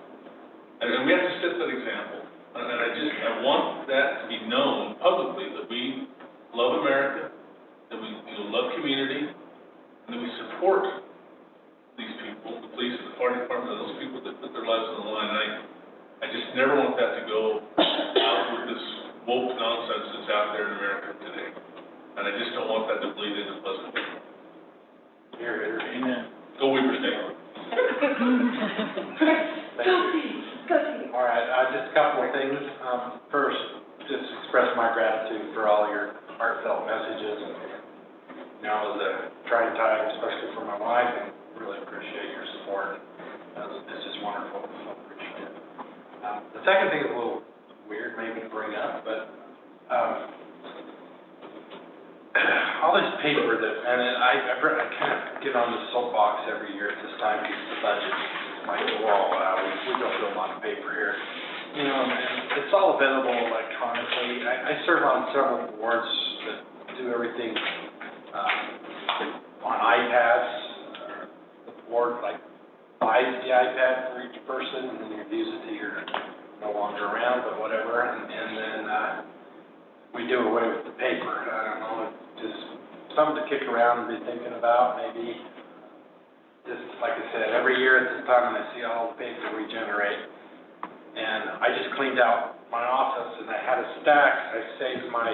And we have to set that example. And I want that to be known publicly, that we love America, that we love community, and that we support these people, the police, the fire department, and those people that put their lives on the line. I just never want that to go out with this woke nonsense that's out there in America today. And I just don't want that to bleed into Pleasantville. Amen. Go Weaver State. Thank you. All right, just a couple of things. First, just express my gratitude for all your heartfelt messages. You know, it was a trying time, especially for my wife, and really appreciate your support. This is wonderful, so appreciate it. The second thing is a little weird maybe to bring up, but all this paper that, and I kind of get on this soapbox every year at this time because the budget is like, whoa, we go through a lot of paper here. You know, and it's all available electronically. I serve on several boards that do everything on iPads. The board buys the iPad for each person, and then you use it till you're no longer around, but whatever. And then we do away with the paper. I don't know, just something to kick around and be thinking about, maybe. Just like I said, every year at this time, I see all the paper we generate. And I just cleaned out my office, and I had a stack. I saved my,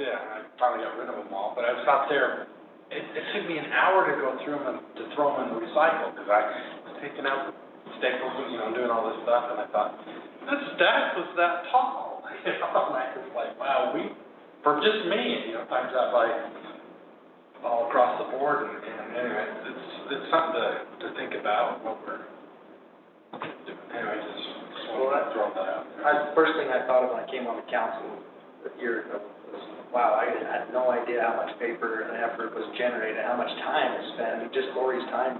I finally got rid of them all, but I was out there. It took me an hour to go through them and to throw them in the recycle, because I was taking out staples and, doing all this stuff, and I thought, this stack was that tall. And I was like, wow, for just me, times that by all across the board, and anyway, it's something to think about, what we're doing. Anyway, just wanted to throw that out there. First thing I thought of when I came on the council, a year ago was, wow, I had no idea how much paper and effort was generated, how much time was spent, just Lori's time,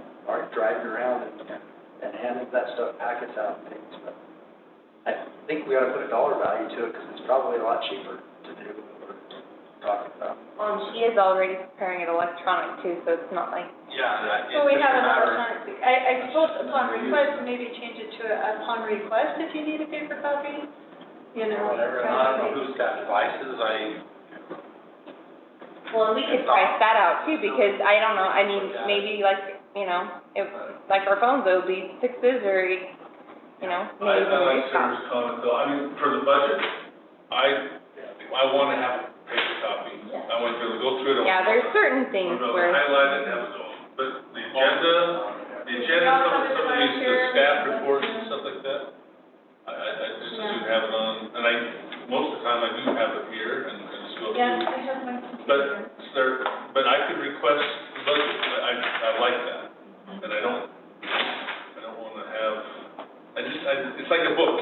driving around and handing that stuff, packets out and things, but I think we ought to put a dollar value to it, because it's probably a lot cheaper to do what we're talking about. She is already preparing it electronic too, so it's not like. Yeah, Well, we have an electronic, I suppose upon request, maybe change it to upon request if you need a paper copy, you know. Whatever, and I don't know who's got devices, Well, we could price that out too, because I don't know, I mean, maybe like, you know, if, like our phones, it'll be sixes or, you know, I maybe even like discounts. Sarah's comment though, I mean, for the budget, I wanna have a paper copy. I want to be able to go through it all. Yeah, there's certain things We'll where. highlight it and have it go. But the agenda, some of these, the staff reports and stuff like that, I just assume have it on, and most of the time I do have it here and just go Yeah, through. I have my computer. But I could request the budget, I like that, and I don't wanna have, it's like a book.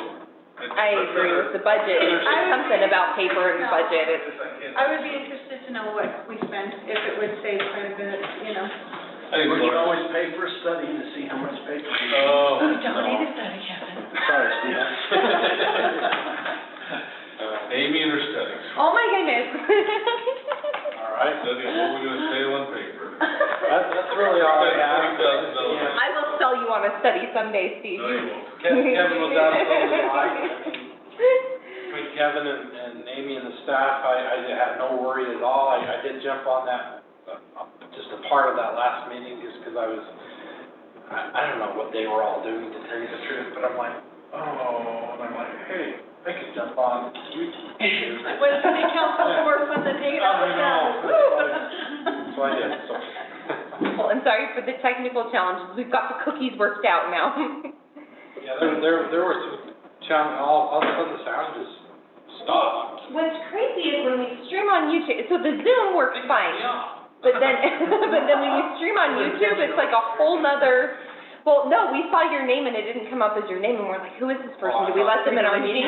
I agree with the budget, it's just something about paper and budget, it's. I would be interested to know what we spent, if it would save quite a bit, you know. I think We can Laura- always pay for a study to see how much paper. Oh. Don't need a study, Kevin. Sorry, Steve. Amy and her studies. Oh, my goodness. All right, study, what are we gonna say on paper? that's really all I have. $20,000. I will sell you on a study someday, Steve. No, you won't. Kevin was out of the between Kevin and Amy and the staff, I had no worry at all. I did jump on that, just a part of that last meeting, just because I don't know what they were all doing, to tell you the truth, but I'm like, oh, and I'm like, hey, I could jump on. Was city council more fun than hanging out with them? So I did, so. Well, I'm sorry for the technical challenges, we've got the cookies worked out now. Yeah, there were some challenges, all of a sudden the sound just stopped. What's crazy is when we stream on YouTube, so the Zoom works fine, but then, but then when you stream on YouTube, it's like a whole nother, well, no, we saw your name and it didn't come up as your name, and we're like, who is this person? Did we let them in our meeting?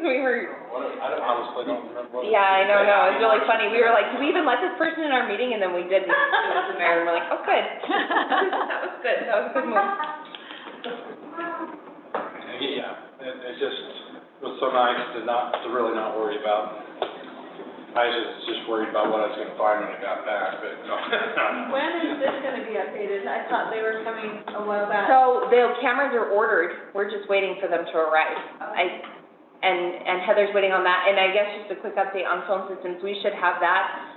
We were, I honestly don't remember what. yeah, I know, no, it was really funny. We were like, do we even let this person in our meeting? And then we did, it was the mayor, and we're like, oh, good. That was good, that was a good move. Yeah, it just was so nice to really not worry about. I was just worried about what I was gonna find when I got back, but no. When is this gonna be updated? I thought they were coming a while back. So the cameras are ordered, we're just waiting for them to arrive. And Heather's waiting on that, and I guess just a quick update on phone systems, we should have that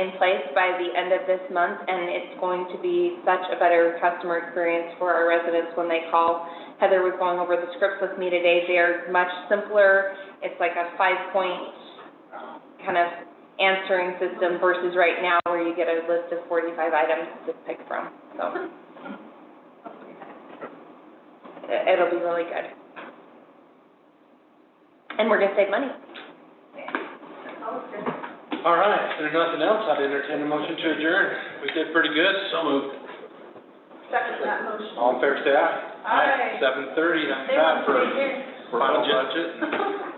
in place by the end of this month, and it's going to be such a better customer experience for our residents when they call. Heather was going over the scripts with me today, they are much simpler, it's like a 5-point kind of answering system versus right now where you get a list of 45 items to pick from, so. It'll be really good. And we're gonna save money. All right, if there's nothing else, I'd entertain a motion to adjourn. We did pretty good. So moved. Second that motion. All in favor, say aye. Aye. 7:30, not They bad want to for be here. final budget.